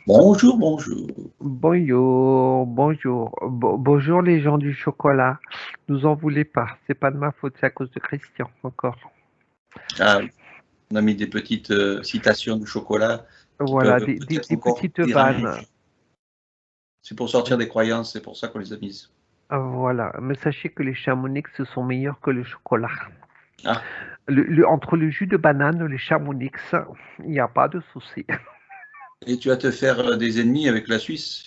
Bonjour, bonjour. Bonjour, bonjour, bonjour les gens du chocolat. Nous en voulez pas, c'est pas de ma faute, c'est à cause de Christian encore. Ah, on a mis des petites citations du chocolat qui Voilà, peuvent des, des- peut-être des encore petites vannes. déranger. C'est pour sortir des croyances, c'est pour ça qu'on les a mises. Voilà, mais sachez que les chamonix sont meilleurs que le chocolat. Ah, Entre le jus de banane et les chamonix, il n'y a pas de souci. et tu vas te faire des ennemis avec la Suisse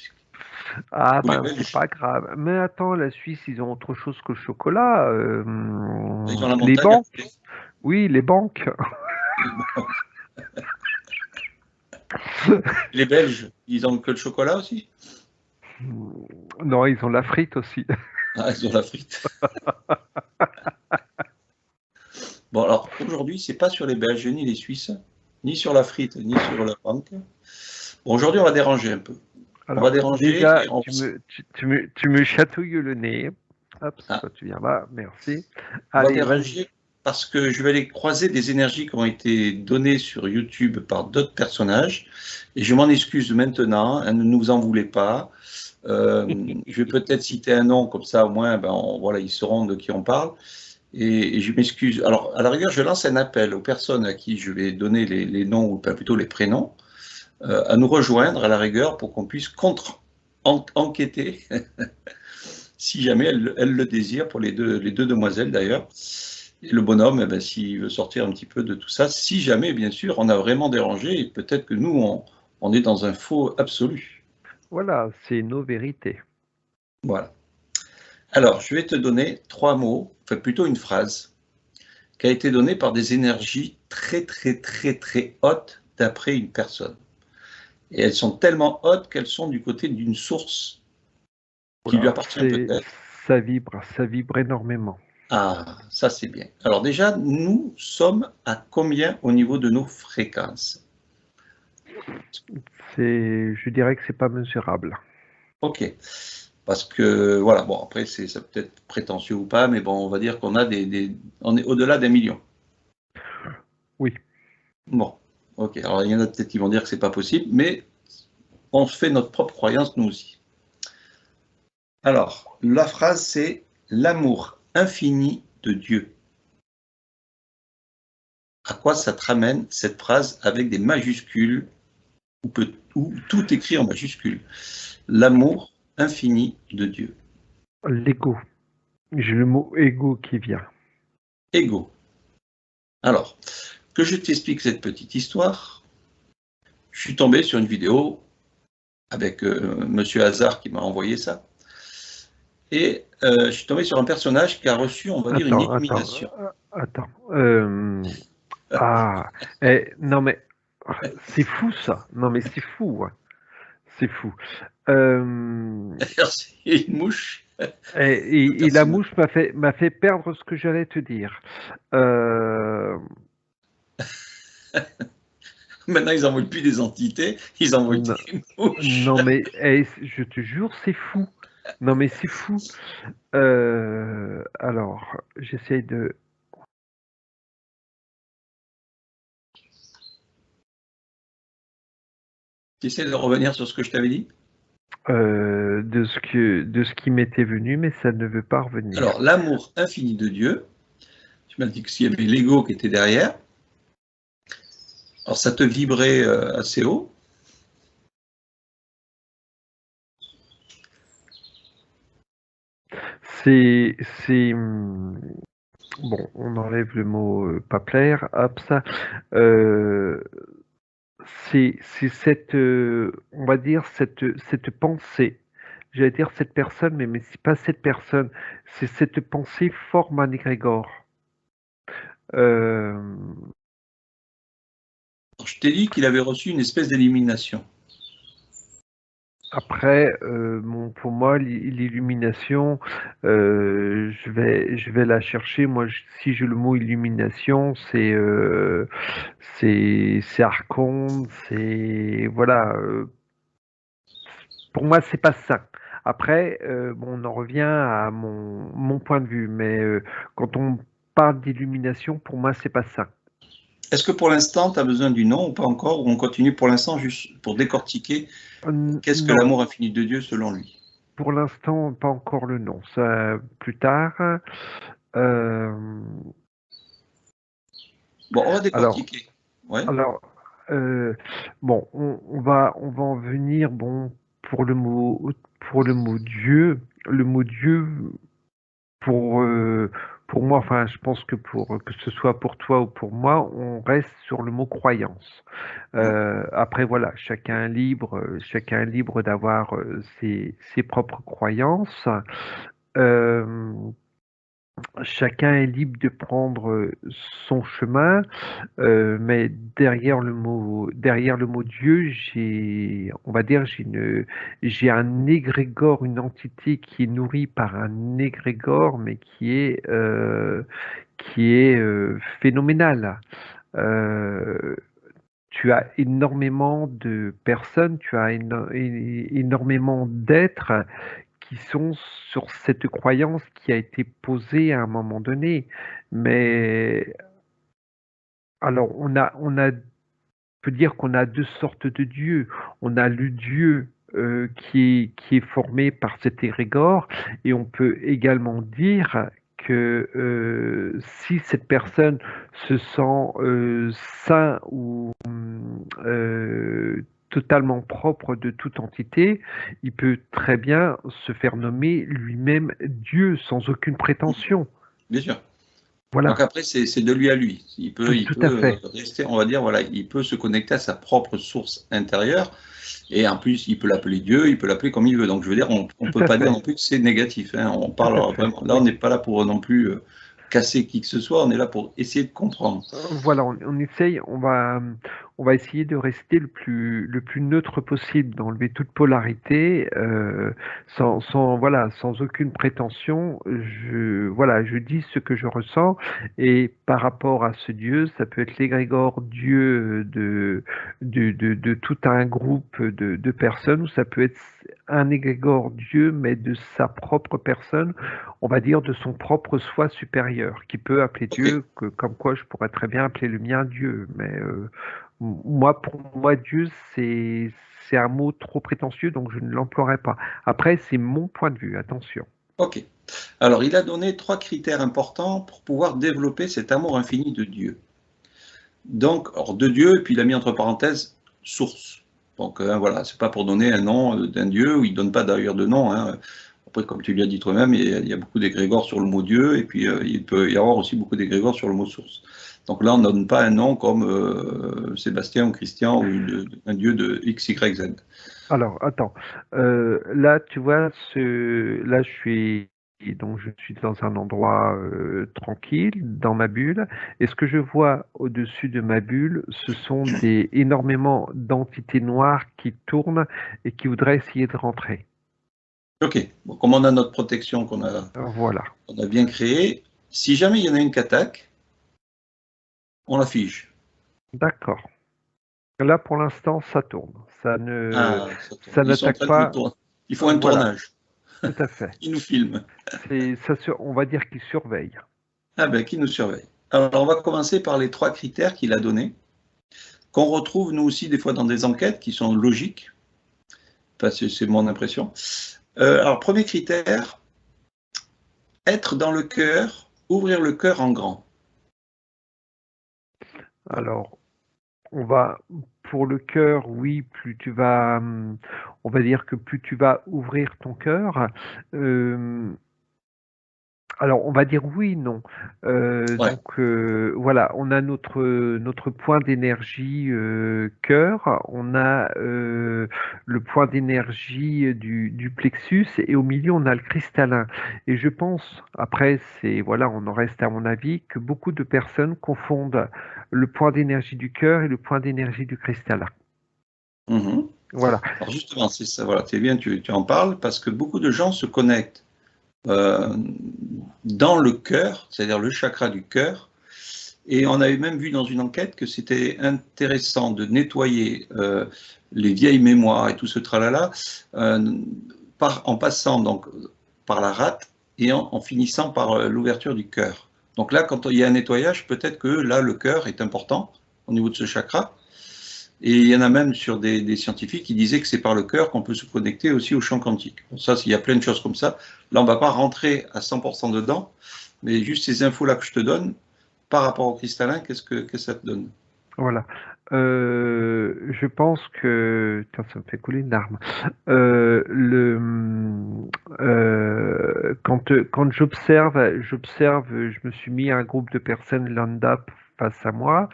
Ah ou les ben c'est Belges. pas grave. Mais attends, la Suisse, ils ont autre chose que le chocolat. Ils ont la Les montagne à banques. côté. Oui, les banques. Bon. Les Belges, ils ont que le chocolat aussi. Non, ils ont la frite aussi. Ah, ils ont la frite. Bon, alors aujourd'hui, c'est pas sur les Belges ni les Suisses, ni sur la frite, ni sur la banque. Bon, aujourd'hui, on va déranger un peu. On va Alors, déranger déjà, et on... tu me chatouilles le nez. Hop, Ah, toi tu viens là, merci. on va Allez, vas-y. déranger parce que je vais aller croiser des énergies qui ont été données sur YouTube par d'autres personnages. Et je m'en excuse maintenant, hein, ne nous en voulez pas. Je vais peut-être citer un nom, comme ça au moins, voilà, ils sauront de qui on parle. Et je m'excuse. Alors, à la rigueur, je lance un appel aux personnes à qui je vais donner les noms, ou plutôt les prénoms, à nous rejoindre à la rigueur pour qu'on puisse enquêter, si jamais elles le désirent, pour les deux demoiselles d'ailleurs. Et le bonhomme, eh ben, s'il veut sortir un petit peu de tout ça, si jamais, bien sûr, on a vraiment dérangé, et peut-être que nous, on est dans un faux absolu. Voilà, c'est nos vérités. Voilà. Alors, je vais te donner trois mots, enfin plutôt une phrase, qui a été donnée par des énergies très, très, très, très hautes d'après une personne. Et elles sont tellement hautes qu'elles sont du côté d'une source qui lui Voilà, appartient peut-être. ça vibre énormément. Ah, ça c'est bien. Alors déjà, nous sommes à combien au niveau de nos fréquences? Je dirais que c'est pas mesurable. Ok. Parce que, voilà, bon, après, ça peut être prétentieux ou pas, mais bon, on va dire qu'on a on est au-delà d'un million. Oui. Bon, ok. Alors, il y en a peut-être qui vont dire que c'est pas possible, mais on se fait notre propre croyance, nous aussi. Alors, la phrase, c'est l'amour infini de Dieu. À quoi ça te ramène, cette phrase, avec des majuscules, ou tout écrit en majuscules? L'amour infini de Dieu. L'ego. J'ai le mot ego qui vient. Ego. Alors, que je t'explique cette petite histoire, je suis tombé sur une vidéo avec Monsieur Hazard qui m'a envoyé ça. Et je suis tombé sur un personnage qui a reçu, on va dire, une illumination. Attends. Ah, non mais c'est fou ça. Non mais c'est fou, hein. C'est fou. C'est une mouche, Et, le et la personnage. mouche m'a fait perdre ce que j'allais te dire. Euh, Maintenant, ils n'envoient plus des entités, ils envoient non, des mouches. non, mais je te jure, c'est fou. Non mais c'est fou. Alors, j'essaye de Tu essaies de revenir sur ce que je t'avais dit? de ce qui m'était venu, mais ça ne veut pas revenir. Alors, l'amour infini de Dieu, tu m'as dit que s'il y avait l'ego qui était derrière, alors ça te vibrait assez haut. C'est, c'est, bon, on enlève le mot pas plaire, hop ça. Euh, c'est cette, on va dire cette pensée. J'allais dire cette personne, mais c'est pas cette personne. C'est cette pensée forme un égrégore. Euh, Alors, je t'ai dit qu'il avait reçu une espèce d'élimination. Après, pour moi, l'illumination, je vais la chercher. Moi, si j'ai le mot illumination, c'est archonte, c'est voilà. Pour moi, c'est pas ça. Après, bon, on en revient à mon point de vue, mais quand on parle d'illumination, pour moi, c'est pas ça. Est-ce que pour l'instant, tu as besoin du nom ou pas encore, ou on continue pour l'instant juste pour décortiquer qu'est-ce que Non, l'amour infini de Dieu selon lui? pour l'instant, pas encore le nom. Ça, plus tard. Euh, Bon, on va alors, décortiquer. Ouais. alors, bon, on va en venir. Bon, pour le mot Dieu, le mot Dieu, pour, euh, pour moi, enfin, je pense que que ce soit pour toi ou pour moi, on reste sur le mot croyance. Ouais. Après, voilà, chacun est libre d'avoir ses propres croyances. Euh, Chacun est libre de prendre son chemin, mais derrière le mot Dieu, on va dire, j'ai un égrégore, une entité qui est nourrie par un égrégore, mais qui est phénoménal. Euh, Tu as énormément de personnes, tu as énormément d'êtres qui sont sur cette croyance qui a été posée à un moment donné. Mais alors, peut dire qu'on a deux sortes de dieux. On a le Dieu qui est formé par cet égrégore, et on peut également dire que si cette personne se sent sain ou totalement propre de toute entité, il peut très bien se faire nommer lui-même Dieu sans aucune prétention. Bien sûr. Donc Voilà, après, c'est de lui à lui. Il tout à peut fait, rester, on va dire, voilà, il peut se connecter à sa propre source intérieure. Et en plus, il peut l'appeler Dieu, il peut l'appeler comme il veut. Donc je veux dire, on ne tout peut à pas dire non fait, plus que c'est négatif, hein. On tout à parle fait, vraiment. Là, on oui. n'est pas là pour non plus casser qui que ce soit. On est là pour essayer de comprendre. Voilà, on essaye, on va essayer de rester le plus neutre possible, d'enlever toute polarité, voilà, sans aucune prétention. Voilà, je dis ce que je ressens, et par rapport à ce Dieu, ça peut être l'égrégore Dieu de tout un groupe de personnes, ou ça peut être un égrégore Dieu, mais de sa propre personne, on va dire, de son propre soi supérieur, qui peut appeler Ok. Dieu, comme quoi je pourrais très bien appeler le mien Dieu. Mais moi, pour moi, Dieu, c'est un mot trop prétentieux, donc je ne l'emploierai pas. Après, c'est mon point de vue, attention. Ok. Alors, il a donné 3 critères importants pour pouvoir développer cet amour infini de Dieu. Donc, hors de Dieu, et puis il a mis entre parenthèses source. Donc voilà, c'est pas pour donner un nom d'un Dieu, ou il donne pas d'ailleurs de nom, hein. Après, comme tu l'as dit toi-même, il y a beaucoup d'égrégores sur le mot Dieu, et puis il peut y avoir aussi beaucoup d'égrégores sur le mot source. Donc là, on ne donne pas un nom comme Sébastien ou Christian ou un Dieu de X, Y, Z. Alors, attends. Là, tu vois, là, je suis dans un endroit tranquille, dans ma bulle. Et ce que je vois au-dessus de ma bulle, ce sont énormément d'entités noires qui tournent et qui voudraient essayer de rentrer. Ok, bon, comme on a notre protection Voilà. qu'on a bien créée, si jamais il y en a une qui attaque, on la fige. D'accord. Là, pour l'instant, ça tourne. Ah, ça tourne. Ça Ils sont en n'attaque train de nous pas. tourner. Il faut un Voilà. tournage. Tout à fait. Ils nous filment. On va dire qu'ils surveillent. Ah ben, qui nous surveille? Alors, on va commencer par les 3 critères qu'il a donnés, qu'on retrouve nous aussi des fois dans des enquêtes qui sont logiques. Enfin, c'est mon impression. Alors, premier critère, être dans le cœur, ouvrir le cœur en grand. Alors, pour le cœur, oui, on va dire que plus tu vas ouvrir ton cœur, euh, alors on va dire oui, non. Ouais. Voilà, on a notre point d'énergie cœur, on a le point d'énergie du plexus, et au milieu on a le cristallin. Et je pense, après, voilà, on en reste à mon avis, que beaucoup de personnes confondent le point d'énergie du cœur et le point d'énergie du cristallin. Mhm. Voilà. Alors justement, c'est ça, voilà, c'est bien, tu en parles, parce que beaucoup de gens se connectent euh, dans le cœur, c'est-à-dire le chakra du cœur. Et on avait même vu dans une enquête que c'était intéressant de nettoyer les vieilles mémoires et tout ce tralala euh, en passant donc par la rate et en finissant par l'ouverture du cœur. Donc là, quand il y a un nettoyage, peut-être que là, le cœur est important au niveau de ce chakra. Et il y en a même sur des scientifiques qui disaient que c'est par le cœur qu'on peut se connecter aussi au champ quantique. Bon, ça, il y a plein de choses comme ça. Là, on ne va pas rentrer à 100% dedans, mais juste ces infos-là que je te donne, par rapport au cristallin, qu'est-ce que ça te donne? Voilà. Je pense que... Putain, ça me fait couler une larme. Quand j'observe, je me suis mis un groupe de personnes lambda face à moi,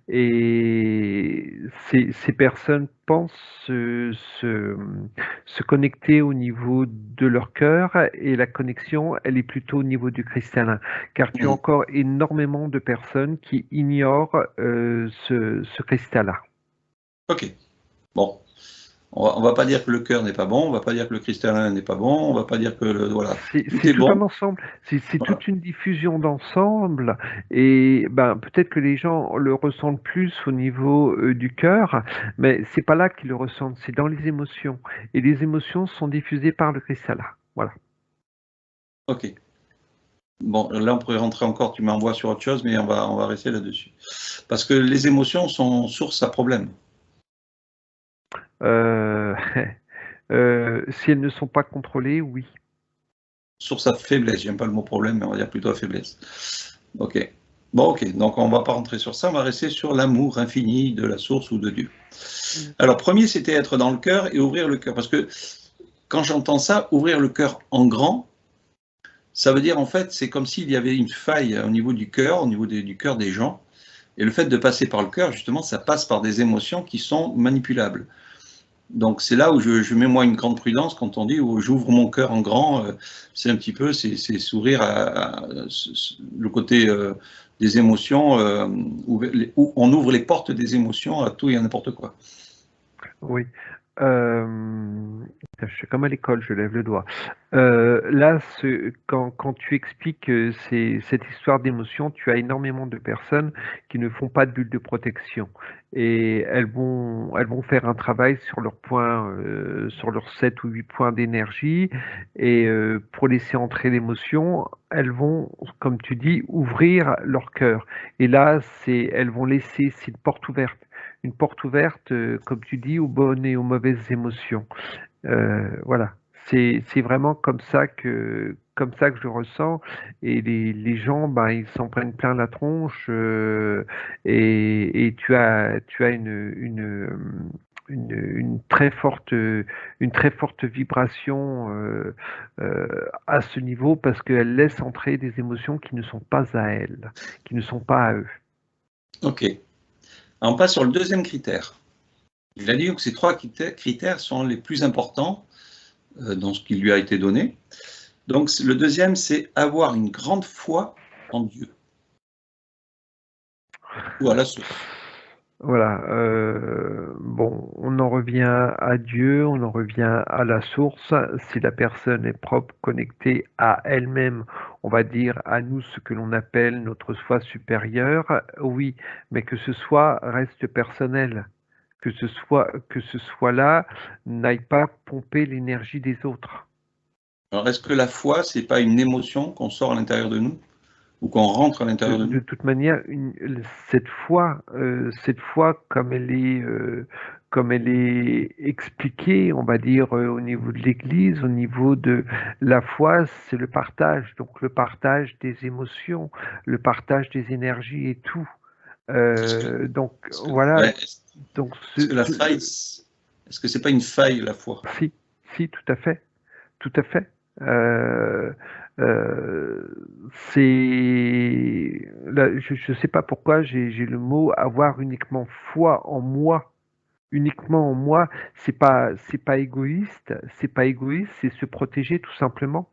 et ces personnes pensent se connecter au niveau de leur cœur, et la connexion, elle est plutôt au niveau du cristallin, car tu as encore énormément de personnes qui ignorent ce cristallin. Ok. Bon. On va pas dire que le cœur n'est pas bon, on va pas dire que le cristallin n'est pas bon, on va pas dire que voilà, tout C'est est tout un bon. ensemble, c'est Voilà. toute une diffusion d'ensemble, et ben peut-être que les gens le ressentent plus au niveau du cœur, mais c'est pas là qu'ils le ressentent, c'est dans les émotions. Et les émotions sont diffusées par le cristallin. Voilà. Ok. Bon, là on pourrait rentrer encore, tu m'envoies sur autre chose, mais on va rester là-dessus. Parce que les émotions sont source à problème. Euh, si elles ne sont pas contrôlées, oui. Source à faiblesse, j'aime pas le mot problème, mais on va dire plutôt à faiblesse. Ok. Bon, ok, donc on va pas rentrer sur ça, on va rester sur l'amour infini de la source ou de Dieu. Alors, premier, c'était être dans le cœur et ouvrir le cœur. Parce que quand j'entends ça, ouvrir le cœur en grand, ça veut dire en fait, c'est comme s'il y avait une faille au niveau du cœur, au niveau du cœur des gens. Et le fait de passer par le cœur, justement, ça passe par des émotions qui sont manipulables. Donc c'est là où je mets moi une grande prudence quand on dit oh, j'ouvre mon cœur en grand, c'est un petit peu c'est s'ouvrir le côté des émotions, où on ouvre les portes des émotions à tout et à n'importe quoi. Oui. Je suis comme à l'école, je lève le doigt. Là, quand tu expliques cette histoire d'émotion, tu as énormément de personnes qui ne font pas de bulle de protection. Et elles vont faire un travail sur leurs points, sur leurs 7 ou 8 points d'énergie. Et pour laisser entrer l'émotion, elles vont, comme tu dis, ouvrir leur cœur. Et là, elles vont laisser, c'est une porte ouverte, comme tu dis, aux bonnes et aux mauvaises émotions. Voilà, c'est vraiment comme ça que je ressens. Et les gens, ben, ils s'en prennent plein la tronche, et tu as une très forte vibration à ce niveau, parce qu'elle laisse entrer des émotions qui ne sont pas à elle, qui ne sont pas à eux. Ok. On passe sur le deuxième critère. Il a dit que ces trois critères sont les plus importants dans ce qui lui a été donné. Donc le deuxième, c'est avoir une grande foi en Dieu ou à la source. Voilà, bon, on en revient à Dieu, on en revient à la source. Si la personne est propre, connectée à elle-même, on va dire à nous ce que l'on appelle notre soi supérieur, oui, mais que ce soit reste personnel, que ce soit là n'aille pas pomper l'énergie des autres. Alors est-ce que la foi, c'est pas une émotion qu'on sort à l'intérieur de nous ou qu'on rentre à l'intérieur de De nous? toute manière, cette foi, comme elle est expliquée, on va dire, au niveau de l'Église, au niveau de la foi, c'est le partage. Donc le partage des émotions, le partage des énergies et tout. Est-ce que, Donc est-ce que, voilà. ouais, Donc est-ce que la faille, est-ce que c'est pas une faille la foi? si, si, tout à fait. Tout à fait. Euh, euh, je ne sais pas pourquoi j'ai le mot avoir uniquement foi en moi. Uniquement en moi, c'est pas égoïste, c'est se protéger tout simplement.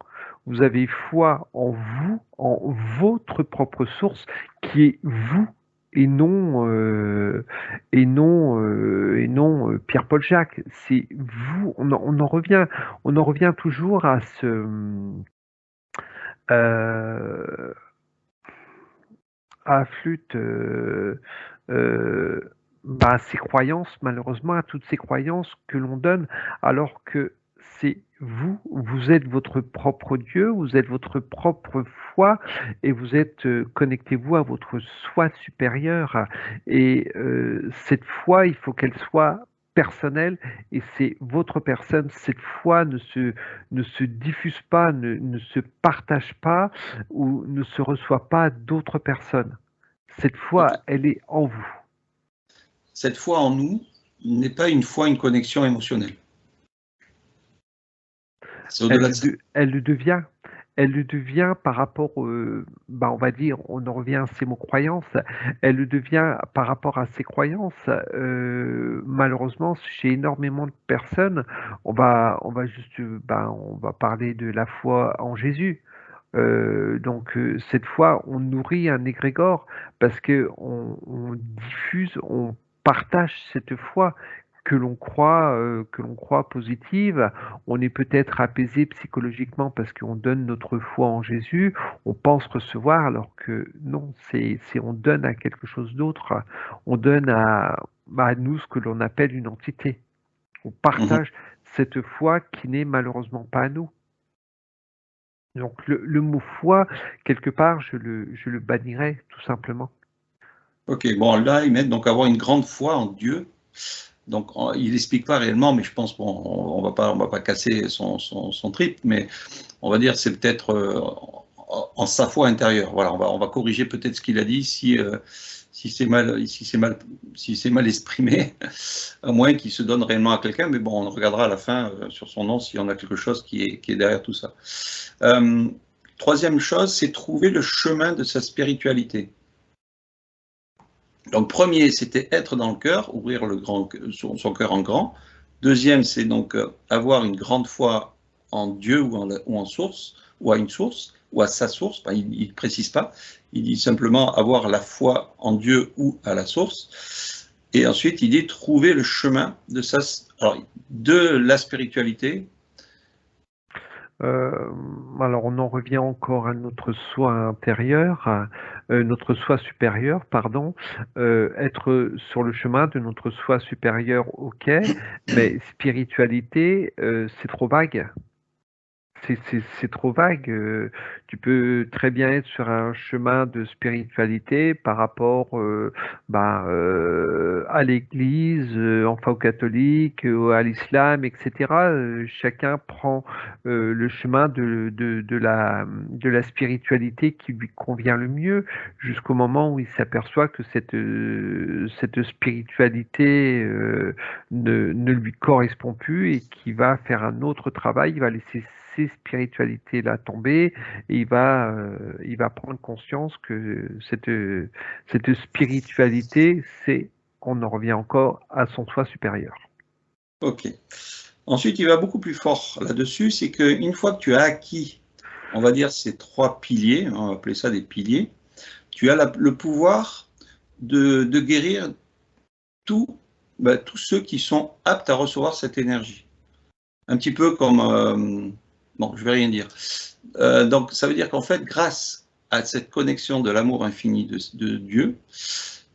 Vous avez foi en vous, en votre propre source, qui est vous, et non Pierre-Paul Jacques. C'est vous. On en revient toujours à euh, à flûte, bah, ces croyances, malheureusement, à toutes ces croyances que l'on donne, alors que c'est vous, vous êtes votre propre Dieu, vous êtes votre propre foi et vous êtes, connectez-vous à votre soi supérieur et cette foi, il faut qu'elle soit personnelle et c'est votre personne. Cette foi ne se diffuse pas, ne se partage pas ou ne se reçoit pas d'autres personnes. Cette Ok. foi, elle est en vous. Cette foi en nous n'est pas une foi, une connexion émotionnelle. C'est au-delà de ça. Elle le devient. Elle le devient par rapport, bah, on va dire, on en revient à ces mots croyances. Elle le devient par rapport à ses croyances. Malheureusement, chez énormément de personnes, on va juste, bah, on va parler de la foi en Jésus. Donc cette fois, on nourrit un égrégore parce que on diffuse, on partage cette foi que l'on croit positive. On est peut-être apaisé psychologiquement parce qu'on donne notre foi en Jésus. On pense recevoir alors que non, c'est on donne à quelque chose d'autre. On donne à nous ce que l'on appelle une entité. On Mhm. partage cette foi qui n'est malheureusement pas à nous. Donc le mot foi, quelque part, je le bannirais tout simplement. Ok, bon, là, ils mettent donc avoir une grande foi en Dieu. Donc, il n'explique pas réellement, mais je pense qu'on on va pas casser son trip, mais on va dire c'est peut-être en sa foi intérieure. Voilà, on va corriger peut-être ce qu'il a dit si c'est mal exprimé, à moins qu'il se donne réellement à quelqu'un. Mais bon, on regardera à la fin sur son nom s'il y en a quelque chose qui est derrière tout ça. Euh, Troisième chose, c'est trouver le chemin de sa spiritualité. Donc, premier, c'était être dans le cœur, ouvrir son cœur en grand. Deuxième, c'est donc avoir une grande foi en Dieu ou en source, ou à une source, ou à sa source. Enfin, il ne précise pas. Il dit simplement avoir la foi en Dieu ou à la source. Et ensuite, il dit trouver le chemin de la spiritualité. Euh, alors on en revient encore à notre soi intérieur, notre soi supérieur, pardon. Être sur le chemin de notre soi supérieur, ok, mais spiritualité, c'est trop vague. C'est trop vague. Tu peux très bien être sur un chemin de spiritualité par rapport bah, à l'Église, enfin aux catholiques, à l'islam, etc. Chacun prend le chemin de la spiritualité qui lui convient le mieux jusqu'au moment où il s'aperçoit que cette spiritualité ne lui correspond plus et qu'il va faire un autre travail, il va laisser ces spiritualités-là tomber et il va prendre conscience que cette spiritualité, c'est, on en revient encore à son soi supérieur. Ok. Ensuite, il va beaucoup plus fort là-dessus, c'est qu'une fois que tu as acquis, on va dire, ces trois piliers, on va appeler ça des piliers, tu as le pouvoir de guérir tous ceux qui sont aptes à recevoir cette énergie. Un petit peu comme... bon, je ne vais rien dire. Donc, ça veut dire qu'en fait, grâce à cette connexion de l'amour infini de Dieu,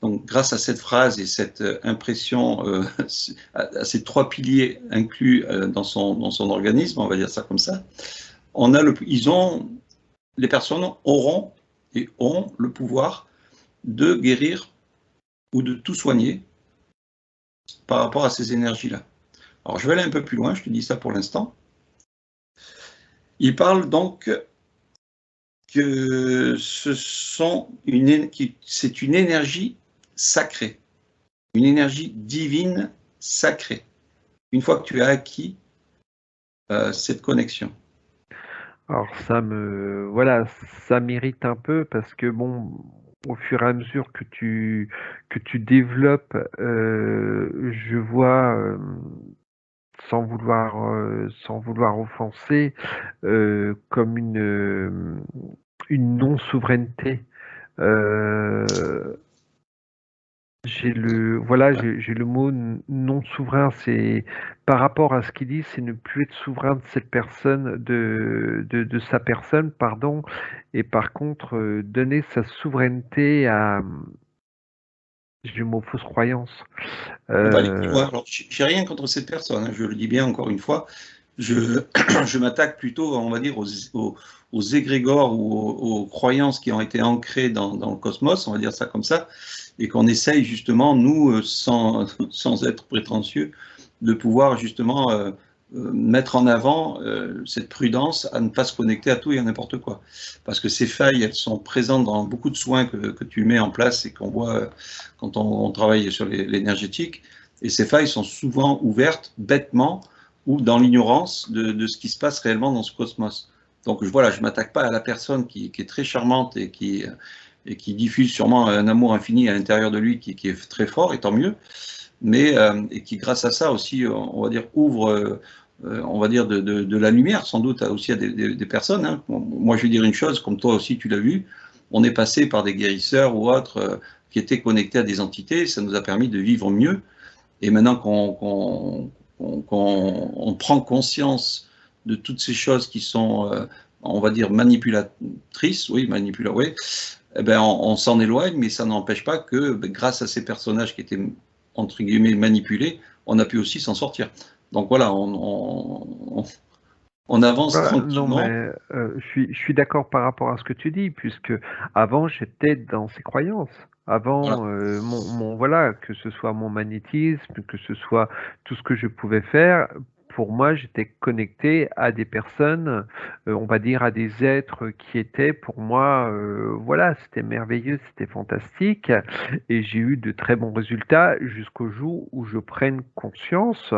donc grâce à cette phrase et cette impression, à ces trois piliers inclus dans son organisme, on va dire ça comme ça, les personnes auront et ont le pouvoir de guérir ou de tout soigner par rapport à ces énergies-là. Alors, je vais aller un peu plus loin, je te dis ça pour l'instant. Il parle donc que c'est une énergie sacrée, une énergie divine sacrée, une fois que tu as acquis cette connexion. Alors voilà, ça m'irrite un peu parce que bon, au fur et à mesure que tu développes, je vois, sans vouloir offenser, comme une non-souveraineté. Euh, j'ai le mot non souverain. C'est par rapport à ce qu'il dit, c'est ne plus être souverain de cette personne, de sa personne, pardon, et par contre donner sa souveraineté à, j'ai le mot fausse croyance. On va aller plus Euh, loin. Alors, j'ai rien contre cette personne, hein, je le dis bien encore une fois, Je, je m'attaque plutôt, on va dire, aux égrégores ou aux croyances qui ont été ancrées dans le cosmos, on va dire ça comme ça, et qu'on essaye justement, nous, sans être prétentieux, de pouvoir justement mettre en avant cette prudence à ne pas se connecter à tout et à n'importe quoi. Parce que ces failles, elles sont présentes dans beaucoup de soins que tu mets en place et qu'on voit quand on travaille sur l'énergétique. Et ces failles sont souvent ouvertes bêtement ou dans l'ignorance de ce qui se passe réellement dans ce cosmos. Donc voilà, je ne m'attaque pas à la personne qui est très charmante et qui diffuse sûrement un amour infini à l'intérieur de lui qui est très fort, et tant mieux, mais et qui grâce à ça aussi, on va dire, ouvre, on va dire, de la lumière sans doute aussi à des personnes. Hein. Moi je vais dire une chose, comme toi aussi tu l'as vu, on est passé par des guérisseurs ou autres qui étaient connectés à des entités, ça nous a permis de vivre mieux. Et maintenant qu'on prend conscience de toutes ces choses qui sont, on va dire, manipulatrices, oui, oui, eh ben on s'en éloigne, mais ça n'empêche pas que, grâce à ces personnages qui étaient, entre guillemets, manipulés, on a pu aussi s'en sortir. Donc voilà, on avance Voilà, non, tranquillement. mais je suis d'accord par rapport à ce que tu dis, puisque avant j'étais dans ces croyances. Voilà. Avant, voilà, que ce soit mon magnétisme, que ce soit tout ce que je pouvais faire, pour moi, j'étais connecté à des personnes, on va dire à des êtres qui étaient pour moi, voilà, c'était merveilleux, c'était fantastique, et j'ai eu de très bons résultats jusqu'au jour où je prenne conscience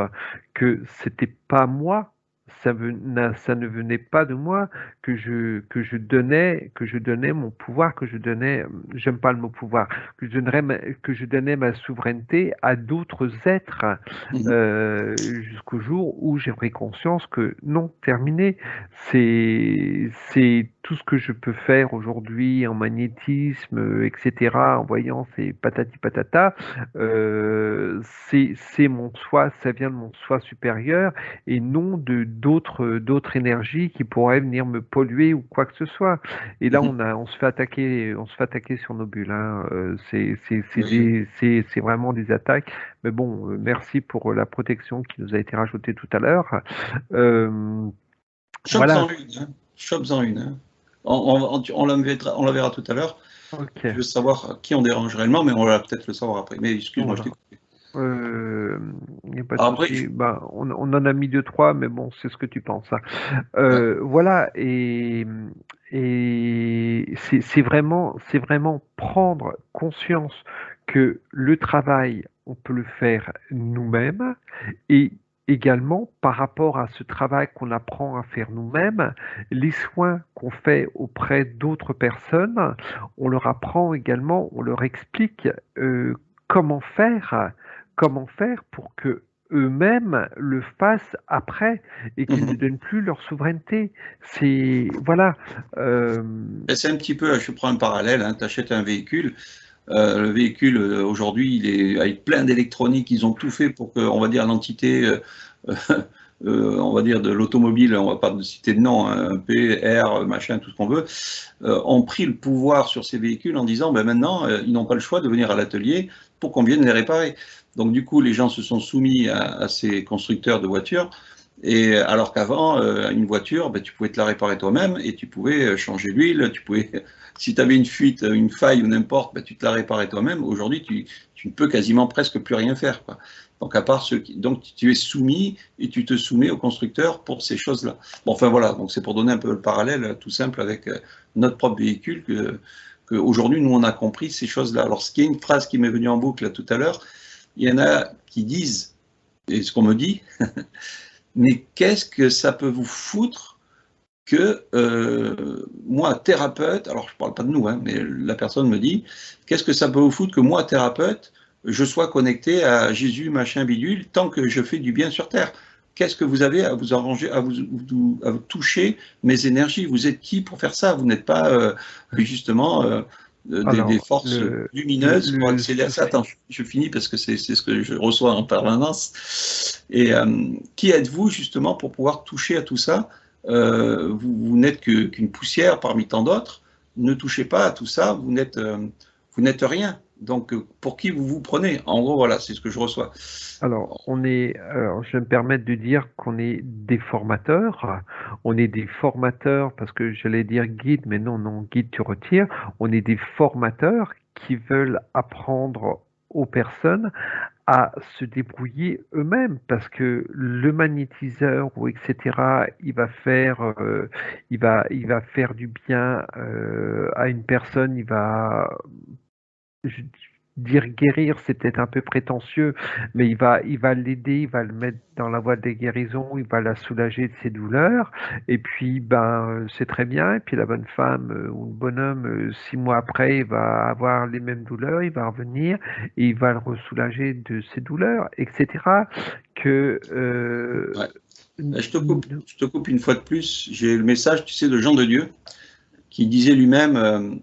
que c'était pas moi. Ça ne venait pas de moi, que je donnais mon pouvoir, que je donnais, j'aime pas le mot pouvoir, que je donnais ma souveraineté à d'autres êtres, Mhm. jusqu'au jour où j'ai pris conscience que non, terminé. C'est tout ce que je peux faire aujourd'hui en magnétisme, etc., en voyance et patati patata, c'est mon soi, ça vient de mon soi supérieur et non de d'autres énergies qui pourraient venir me polluer ou quoi que ce soit. Et là, Mhm. on se fait attaquer sur nos bulles, hein. Oui. C'est vraiment des attaques. Mais bon, merci pour la protection qui nous a été rajoutée tout à l'heure. Euh, voilà. Chope-en une, hein. Chope-en une. Hein. On la verra tout à l'heure. Ok. Je veux savoir qui on dérange réellement, mais on va peut-être le savoir après. Mais excuse-moi, je t'ai Voilà. coupé. Il n'y a pas de Après, souci. Ben, on en a mis deux, trois, mais bon, c'est ce que tu penses, hein. ouais. Voilà, et c'est vraiment prendre conscience que le travail, on peut le faire nous-mêmes, et également par rapport à ce travail qu'on apprend à faire nous-mêmes, les soins qu'on fait auprès d'autres personnes, on leur apprend également, on leur explique comment faire, comment faire pour que eux-mêmes le fassent après et qu'ils ne Mhm. donnent plus leur souveraineté. C'est voilà. euh, Et c'est un petit peu, je prends un parallèle, hein, tu achètes un véhicule, le véhicule aujourd'hui il est avec plein d'électronique, ils ont tout fait pour que, on va dire, l'entité, on va dire de l'automobile, on va pas citer de nom, hein, P, R, machin, tout ce qu'on veut, ont pris le pouvoir sur ces véhicules en disant, ben maintenant, ils n'ont pas le choix de venir à l'atelier pour qu'on vienne les réparer. Donc du coup, les gens se sont soumis à ces constructeurs de voitures. Et alors qu'avant, une voiture, ben, tu pouvais te la réparer toi-même et tu pouvais changer l'huile, tu pouvais, si tu avais une fuite, une faille ou n'importe, ben, tu te la réparais toi-même. Aujourd'hui, tu ne peux quasiment presque plus rien faire, quoi. Donc, à part donc tu es soumis et tu te soumets au constructeur pour ces choses-là. Bon, enfin voilà, donc c'est pour donner un peu le parallèle tout simple avec notre propre véhicule que aujourd'hui nous on a compris ces choses-là. Alors, ce qui est une phrase qui m'est venue en boucle là, tout à l'heure, il y en a qui disent, et ce qu'on me dit, mais qu'est-ce que ça peut vous foutre que moi, thérapeute, alors je ne parle pas de nous, hein, mais la personne me dit, qu'est-ce que ça peut vous foutre que moi, thérapeute, je sois connecté à Jésus, machin, bidule, tant que je fais du bien sur Terre? Qu'est-ce que vous avez à vous arranger, à vous toucher mes énergies? Vous êtes qui pour faire ça? Vous n'êtes pas justement des alors, forces lumineuses pour le accéder à ça. souci. Attends, je finis parce que c'est ce que je reçois en permanence. Et qui êtes-vous justement pour pouvoir toucher à tout ça? Vous n'êtes qu'une poussière parmi tant d'autres. Ne touchez pas à tout ça. Vous n'êtes vous n'êtes rien. Donc, pour qui vous vous prenez? En gros, voilà, c'est ce que je reçois. Alors, je vais me permettre de dire qu'on est des formateurs. On est des formateurs parce que j'allais dire guide, mais non, non, guide, tu retires. On est des formateurs qui veulent apprendre aux personnes à se débrouiller eux-mêmes parce que le magnétiseur ou etc. Il va faire du bien à une personne. Je dire guérir, c'est peut-être un peu prétentieux, mais il va l'aider, il va le mettre dans la voie des guérisons, il va la soulager de ses douleurs, et puis c'est très bien. Et puis la bonne femme ou le bonhomme, 6 mois après, il va avoir les mêmes douleurs, il va revenir et il va le ressoulager de ses douleurs, etc. Que Ouais. Je te coupe une fois de plus. J'ai le message, tu sais, de Jean de Dieu, qui disait lui-même,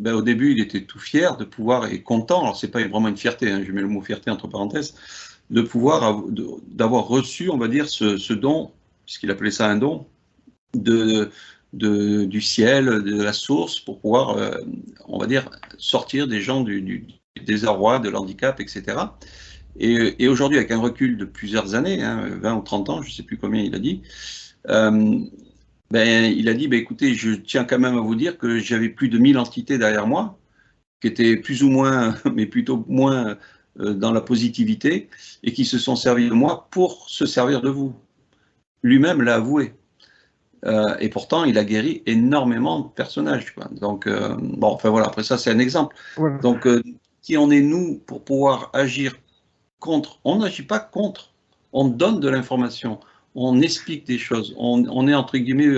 au début, il était tout fier de pouvoir, et content, alors c'est pas vraiment une fierté, hein, je mets le mot fierté entre parenthèses, de pouvoir, d'avoir reçu, on va dire, ce don, puisqu'il appelait ça un don, du ciel, de la source, pour pouvoir, on va dire, sortir des gens du désarroi, de l'handicap, etc. Et aujourd'hui, avec un recul de plusieurs années, hein, 20 ou 30 ans, je ne sais plus combien il a dit, il a dit, écoutez, je tiens quand même à vous dire que j'avais plus de 1000 entités derrière moi, qui étaient plus ou moins, mais plutôt moins dans la positivité, et qui se sont servis de moi pour se servir de vous. Lui-même l'a avoué. Et pourtant, il a guéri énormément de personnages, quoi. Donc, enfin voilà, après ça, c'est un exemple. voilà. Donc, qui en est nous pour pouvoir agir contre? On n'agit pas contre, on donne de l'information, on explique des choses, on est entre guillemets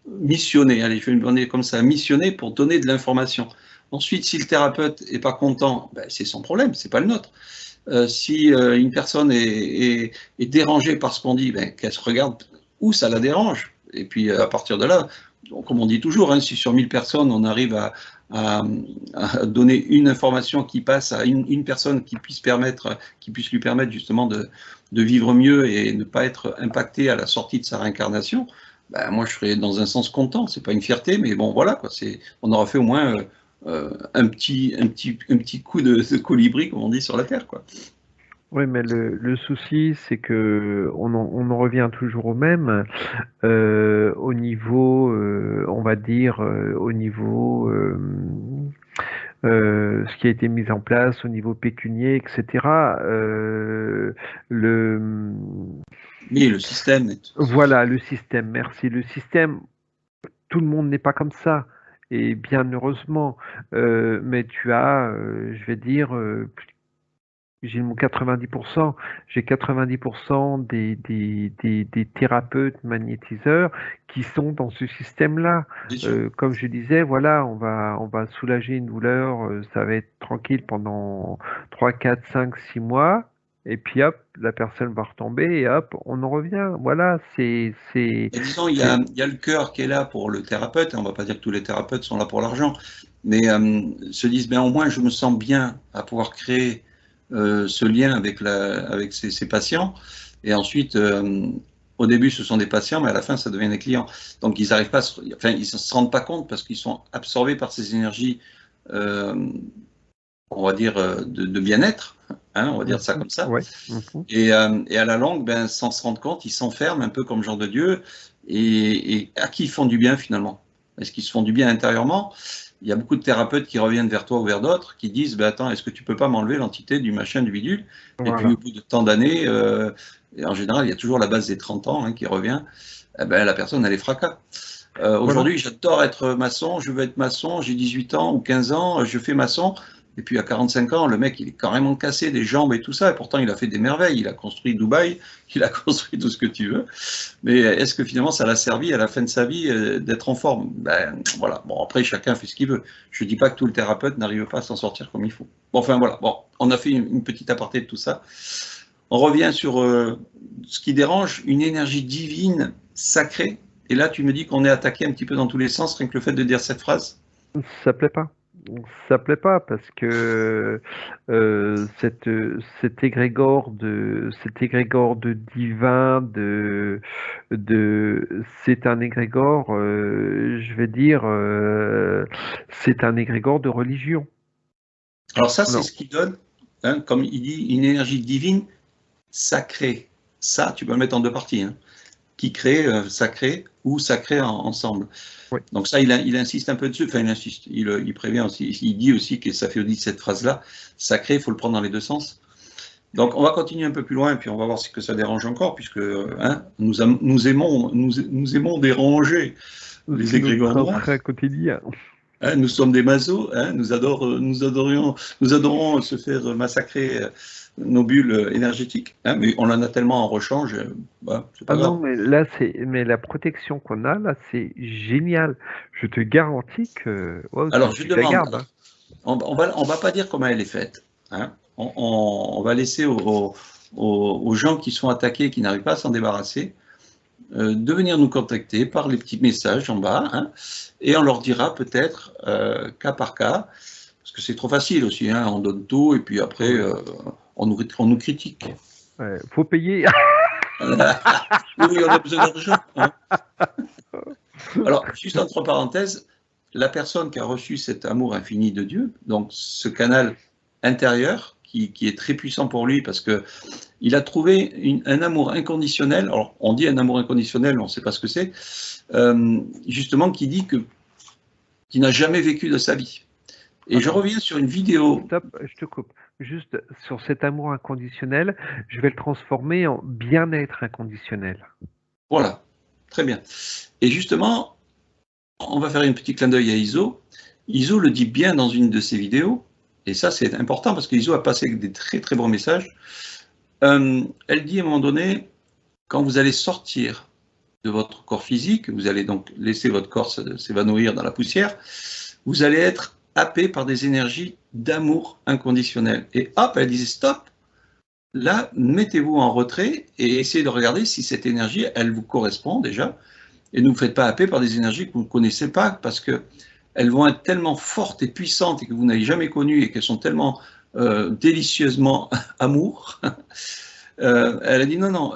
missionné, allez, je vais me dire comme ça, missionné pour donner de l'information. Ensuite, si le thérapeute n'est pas content, c'est son problème, c'est pas le nôtre. Si une personne est dérangée par ce qu'on dit, qu'elle se regarde où ça la dérange. Et puis à partir de là, comme on dit toujours, hein, si sur 1000 personnes on arrive à, donner une information qui passe à une personne qui puisse lui permettre justement de vivre mieux et ne pas être impacté à la sortie de sa réincarnation, moi je serais dans un sens content. C'est pas une fierté, mais bon voilà quoi. On aura fait au moins un petit coup de colibri, comme on dit, sur la terre, quoi. Oui, mais le souci, c'est que on en revient toujours au même. Au niveau, on va dire, au niveau ce qui a été mis en place au niveau pécunier, etc. Le Oui, le système. Voilà, le système. Merci. Le système, tout le monde n'est pas comme ça. Et bien heureusement, mais tu as, je vais dire, j'ai le mot 90%, j'ai 90% des thérapeutes magnétiseurs qui sont dans ce système-là. Bien sûr. Comme je disais, voilà, on va soulager une douleur, ça va être tranquille pendant 3, 4, 5, 6 mois, et puis hop, la personne va retomber et hop, on en revient. Voilà, Et disons, c'est, il y a le cœur qui est là pour le thérapeute. On ne va pas dire que tous les thérapeutes sont là pour l'argent, mais se disent, au moins, je me sens bien à pouvoir créer ce lien avec ses patients. Et ensuite, au début, ce sont des patients, mais à la fin, ça devient des clients. Donc, ils n'arrivent pas, ils ne se rendent pas compte parce qu'ils sont absorbés par ces énergies, euh, on va dire, de bien-être, hein, on va dire ça comme ça. ouais. Mhm. Et à la longue, sans se rendre compte, ils s'enferment un peu comme Jean de Dieu. Et à qui ils font du bien finalement? Est-ce qu'ils se font du bien intérieurement? Il y a beaucoup de thérapeutes qui reviennent vers toi ou vers d'autres, qui disent, attends, est-ce que tu peux pas m'enlever l'entité du machin, du bidule? Et puis Voilà. au bout de tant d'années, et en général, il y a toujours la base des 30 ans, hein, qui revient, la personne, elle est fracas. Voilà. Aujourd'hui, j'adore être maçon, je veux être maçon, j'ai 18 ans ou 15 ans, je fais maçon. Et puis à 45 ans, le mec, il est carrément cassé des jambes et tout ça. Et pourtant, il a fait des merveilles. Il a construit Dubaï, il a construit tout ce que tu veux. Mais est-ce que finalement, ça l'a servi à la fin de sa vie d'être en forme? Voilà. Bon, après, chacun fait ce qu'il veut. Je ne dis pas que tout le thérapeute n'arrive pas à s'en sortir comme il faut. Bon, enfin, voilà. Bon, on a fait une petite aparté de tout ça. On revient sur ce qui dérange, une énergie divine, sacrée. Et là, tu me dis qu'on est attaqué un petit peu dans tous les sens, rien que le fait de dire cette phrase. Ça plaît pas. Ça plaît pas parce que cet égrégore de divin, c'est un égrégore, je vais dire, c'est un égrégore de religion. Alors ça, c'est Non. ce qui donne, hein, comme il dit, une énergie divine sacrée. Ça, tu peux le mettre en deux parties, hein, qui crée sacré ou sacré ensemble. Oui. Donc ça, il insiste un peu dessus, enfin il insiste, il prévient aussi, il dit aussi que ça fait aussi cette phrase-là, sacré, il faut le prendre dans les deux sens. Donc on va continuer un peu plus loin, puis on va voir si que ça dérange encore, puisque hein, nous aimons déranger les C'est notre égrégores train-train noirs. quotidien. Hein, nous sommes des masos, hein, nous adorons se faire massacrer nos bulles énergétiques, hein, mais on en a tellement en rechange, bah, c'est pas Ah non, grave. mais là, mais la protection qu'on a, là, c'est génial. Je te garantis que ouais, Alors je tu la demande, gardes. Hein. on va pas dire comment elle est faite, hein. On va laisser aux gens qui sont attaqués, qui n'arrivent pas à s'en débarrasser, de venir nous contacter par les petits messages en bas, hein, et on leur dira peut-être cas par cas, parce que c'est trop facile aussi, hein, on donne tout et puis après on nous critique. Ouais, faut payer. Oui, on a besoin d'argent. Hein. Alors, juste entre parenthèses, la personne qui a reçu cet amour infini de Dieu, donc ce canal intérieur qui est très puissant pour lui parce que il a trouvé un amour inconditionnel. Alors, on dit un amour inconditionnel, on ne sait pas ce que c'est. Justement, qui dit qu'il n'a jamais vécu de sa vie. Et je reviens sur une vidéo. Stop, je te coupe. Juste sur cet amour inconditionnel, je vais le transformer en bien-être inconditionnel. Voilà, très bien. Et justement, on va faire un petit clin d'œil à Iso. Iso le dit bien dans une de ses vidéos, et ça c'est important parce qu'Iso a passé des très très bons messages. Elle dit à un moment donné, quand vous allez sortir de votre corps physique, vous allez donc laisser votre corps s'évanouir dans la poussière, vous allez être happé par des énergies d'amour inconditionnel. Et hop, elle disait stop, là, mettez-vous en retrait et essayez de regarder si cette énergie, elle vous correspond déjà. Et ne vous faites pas happer par des énergies que vous ne connaissez pas parce qu'elles vont être tellement fortes et puissantes et que vous n'avez jamais connues et qu'elles sont tellement délicieusement amour. Elle a dit non, non,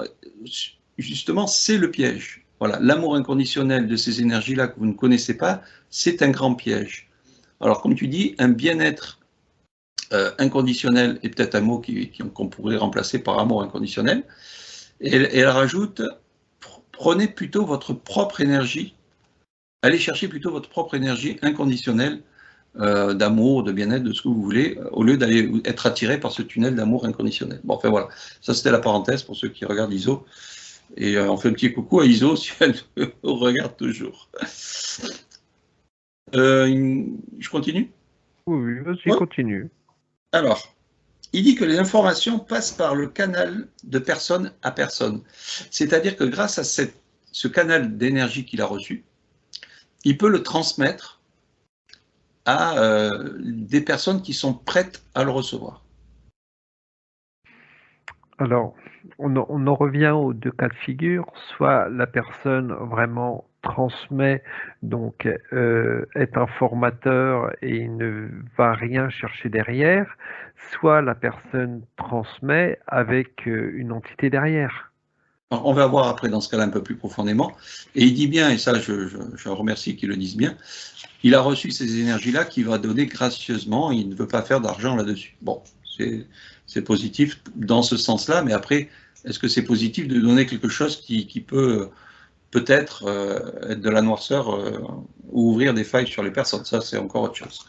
justement, c'est le piège. Voilà, l'amour inconditionnel de ces énergies-là que vous ne connaissez pas, c'est un grand piège. Alors, comme tu dis, un bien-être inconditionnel est peut-être un mot qu'on pourrait remplacer par amour inconditionnel. Et elle rajoute, prenez plutôt votre propre énergie, allez chercher plutôt votre propre énergie inconditionnelle d'amour, de bien-être, de ce que vous voulez, au lieu d'aller être attiré par ce tunnel d'amour inconditionnel. Bon, enfin voilà, ça c'était la parenthèse pour ceux qui regardent ISO. Et on fait un petit coucou à ISO si elle regarde toujours. Je continue? Oui, vas-y, Ouais. continue. Alors, il dit que les informations passent par le canal de personne à personne. C'est-à-dire que grâce à ce canal d'énergie qu'il a reçu, il peut le transmettre à des personnes qui sont prêtes à le recevoir. Alors, on en revient aux deux cas de figure. Soit la personne vraiment transmet, donc est un formateur et ne va rien chercher derrière, soit la personne transmet avec une entité derrière. Alors, on va voir après dans ce cas-là un peu plus profondément. Et il dit bien, et ça je remercie qu'il le dise bien, il a reçu ces énergies-là qu'il va donner gracieusement, il ne veut pas faire d'argent là-dessus. Bon, c'est positif dans ce sens-là, mais après, est-ce que c'est positif de donner quelque chose qui peut peut-être être de la noirceur ou ouvrir des failles sur les personnes? Ça, c'est encore autre chose.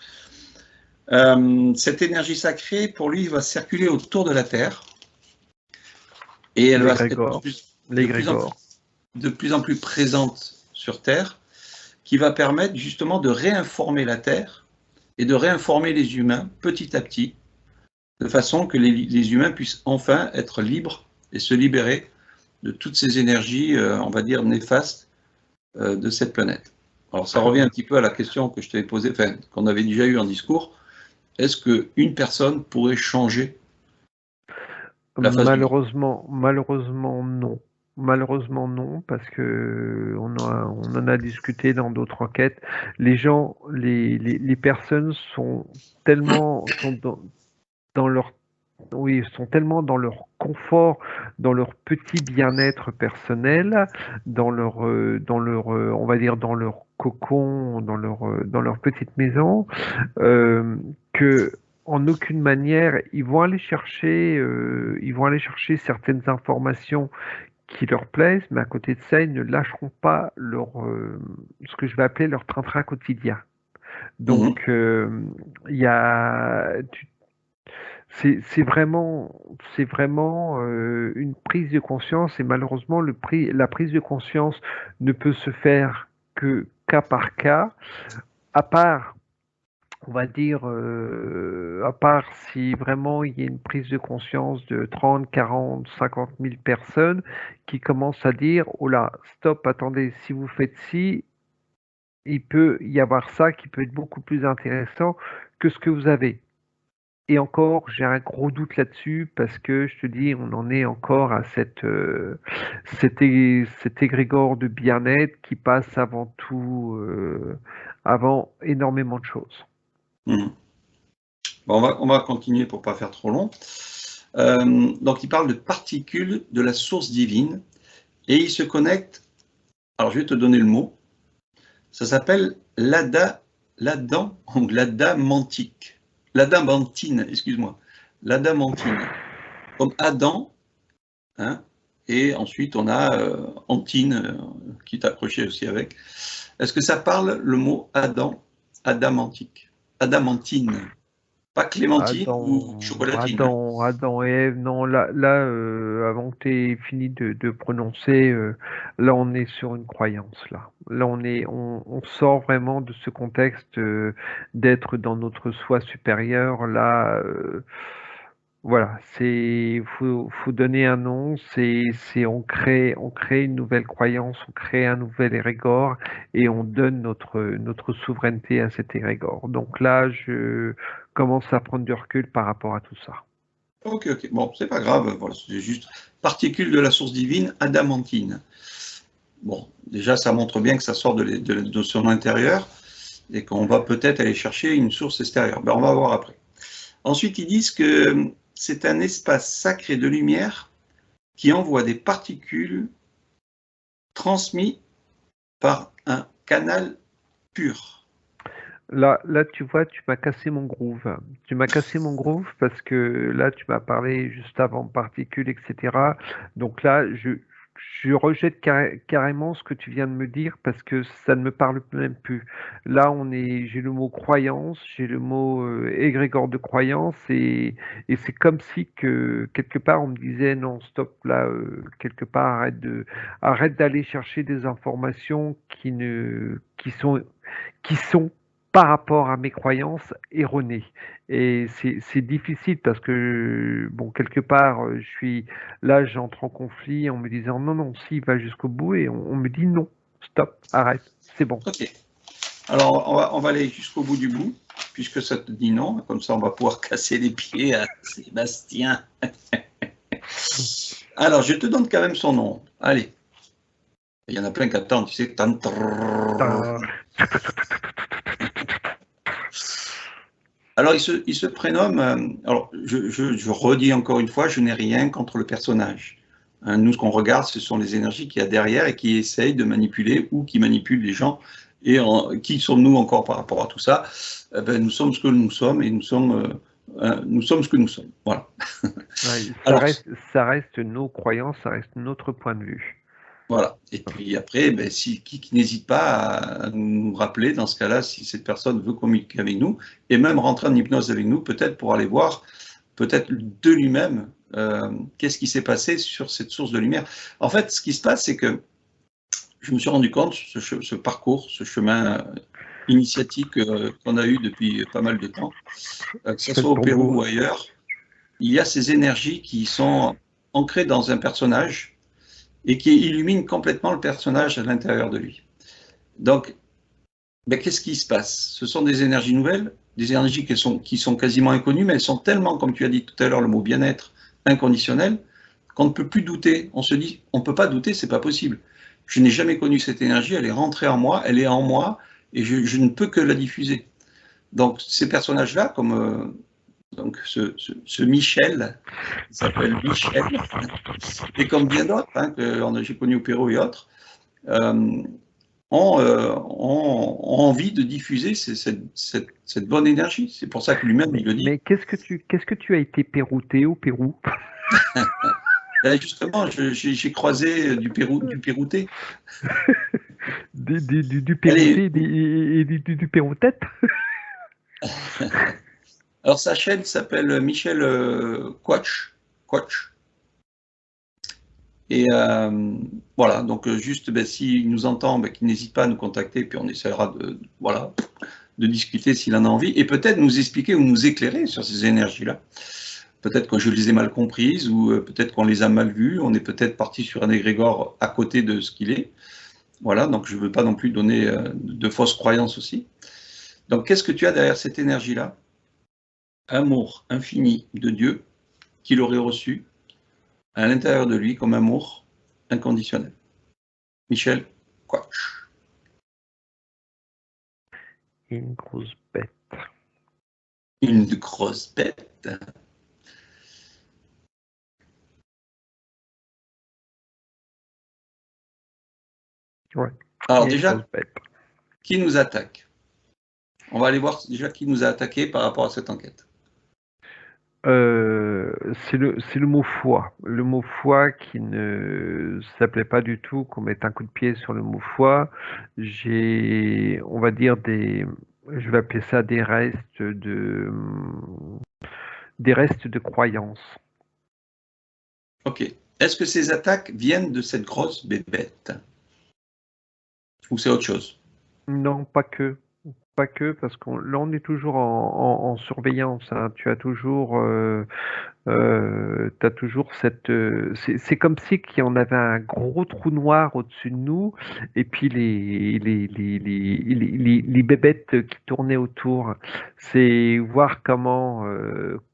Cette énergie sacrée, pour lui, va circuler autour de la Terre et elle va être de plus en plus présente sur Terre, qui va permettre justement de réinformer la Terre et de réinformer les humains petit à petit, de façon que les humains puissent enfin être libres et se libérer de toutes ces énergies, on va dire, néfastes de cette planète. Alors ça revient un petit peu à la question que je t'avais posée, enfin, qu'on avait déjà eu en discours. Est-ce qu'une personne pourrait changer la face du monde? Malheureusement non. Malheureusement non, parce que on en a discuté dans d'autres enquêtes. Les gens, les personnes sont tellement dans leur oui, sont tellement dans leur confort, dans leur petit bien-être personnel, on va dire dans leur cocon, dans leur petite maison, que en aucune manière, ils vont aller chercher certaines informations qui leur plaisent, mais à côté de ça, ils ne lâcheront pas ce que je vais appeler leur train-train quotidien. Mhm. Donc, il y a, c'est vraiment une prise de conscience et malheureusement, la prise de conscience ne peut se faire que cas par cas, à part on va dire, à part si vraiment il y a une prise de conscience de 30, 40, 50 000 personnes qui commencent à dire, oh là, stop, attendez, si vous faites ci, il peut y avoir ça qui peut être beaucoup plus intéressant que ce que vous avez. Et encore, j'ai un gros doute là-dessus parce que je te dis, on en est encore à cet égrégore de bien-être qui passe avant tout, avant énormément de choses. Mhm. Bon, on va continuer pour ne pas faire trop long. Donc, il parle de particules de la source divine et il se connecte. Alors, je vais te donner le mot. Ça s'appelle ou l'adamantique. L'adamantine, excuse-moi. L'adamantine. Comme Adam, hein, et ensuite on a Antine qui est accroché aussi avec. Est-ce que ça parle le mot Adam, adamantique, adamantine, pas clémentine ou chocolatine, hein? Adam et Ève, non, avant que tu aies fini de prononcer, là, on est sur une croyance, là. Là, on sort vraiment de ce contexte d'être dans notre soi supérieur. Là, voilà, faut donner un nom, on crée une nouvelle croyance, on crée un nouvel érégore et on donne notre souveraineté à cet érégore. Donc là, je commence à prendre du recul par rapport à tout ça. Ok, ok. Bon, c'est pas grave. Voilà, c'est juste particule de la source divine, adamantine. Bon, déjà, ça montre bien que ça sort de son intérieur et qu'on va peut-être aller chercher une source extérieure. Ben, on va voir après. Ensuite, ils disent que c'est un espace sacré de lumière qui envoie des particules transmises par un canal pur. Là, tu vois, tu m'as cassé mon groove. Tu m'as cassé mon groove parce que là, tu m'as parlé juste avant particules, etc. Donc là, je rejette carrément ce que tu viens de me dire parce que ça ne me parle même plus. Là, j'ai le mot croyance, j'ai le mot égrégore de croyance et c'est comme si que quelque part on me disait non, stop, là, quelque part, arrête d'aller chercher des informations qui sont par rapport à mes croyances erronées. Et c'est difficile parce que, bon, quelque part, là, j'entre en conflit en me disant non, non, si, va jusqu'au bout et on me dit non, stop, arrête, c'est bon. Ok. Alors, on va aller jusqu'au bout du bout, puisque ça te dit non. Comme ça, on va pouvoir casser les pieds à Sébastien. Alors, je te donne quand même son nom. Allez. Il y en a plein qui attendent, tu sais. Alors, il se prénomme. Alors, je redis encore une fois, je n'ai rien contre le personnage. Hein, nous, ce qu'on regarde, ce sont les énergies qu'il y a derrière et qui essayent de manipuler ou qui manipulent les gens. Et qui sommes-nous encore par rapport à tout ça? Ben, nous sommes ce que nous sommes et nous sommes ce que nous sommes. Voilà. Ouais, Alors, ça reste nos croyances, ça reste notre point de vue. voilà. Et puis après, ben, qui n'hésite pas à nous rappeler, dans ce cas-là, si cette personne veut communiquer avec nous, et même rentrer en hypnose avec nous, peut-être pour aller voir, peut-être de lui-même, qu'est-ce qui s'est passé sur cette source de lumière. En fait, ce qui se passe, c'est que je me suis rendu compte, ce parcours, ce chemin initiatique qu'on a eu depuis pas mal de temps, que Je ce fais le soit au Pérou tambour. ou ailleurs, il y a ces énergies qui sont ancrées dans un personnage et qui illumine complètement le personnage à l'intérieur de lui. Donc, ben, qu'est-ce qui se passe? Ce sont des énergies nouvelles, des énergies qui sont quasiment inconnues, mais elles sont tellement, comme tu as dit tout à l'heure, le mot bien-être inconditionnel, qu'on ne peut plus douter. On se dit, on ne peut pas douter, c'est pas possible. Je n'ai jamais connu cette énergie, elle est rentrée en moi, elle est en moi, et je ne peux que la diffuser. Donc, ces personnages-là, comme donc ce Michel, qui s'appelle Michel, et comme bien d'autres, hein, que j'ai connu au Pérou et autres, ont envie de diffuser cette bonne énergie. C'est pour ça que lui-même, il le dit. Mais qu'est-ce que tu as été pérouté au Pérou? Ben, justement, j'ai croisé du Pérouté. Du Allez, Pérouté et du Péroutette? alors sa chaîne s'appelle Michel Quatch. Et voilà, donc juste, ben, s'il nous entend, ben, qu'il n'hésite pas à nous contacter, puis on essaiera voilà, de discuter s'il en a envie, et peut-être nous expliquer ou nous éclairer sur ces énergies-là. Peut-être que je les ai mal comprises, ou peut-être qu'on les a mal vues, on est peut-être parti sur un égrégore à côté de ce qu'il est. Voilà, donc je ne veux pas non plus donner de fausses croyances aussi. Donc qu'est-ce que tu as derrière cette énergie-là? Amour infini de Dieu qu'il aurait reçu à l'intérieur de lui comme amour inconditionnel. Michel Quatch. Une grosse bête. Une grosse bête. Ouais. Alors Une déjà, grosse bête. qui nous attaque? On va aller voir déjà qui nous a attaqué par rapport à cette enquête. C'est le mot foi. Le mot foi qui ne s'appelait pas du tout qu'on mette un coup de pied sur le mot foi. J'ai, on va dire je vais appeler ça des restes de croyances. Ok. Est-ce que ces attaques viennent de cette grosse bébête? Ou c'est autre chose? Non, pas que. Pas que, parce qu'on là on est toujours en surveillance, hein. Tu as toujours tu toujours cette, c'est comme si qu'il y en avait un gros trou noir au-dessus de nous et puis les bébêtes qui tournaient autour. C'est voir comment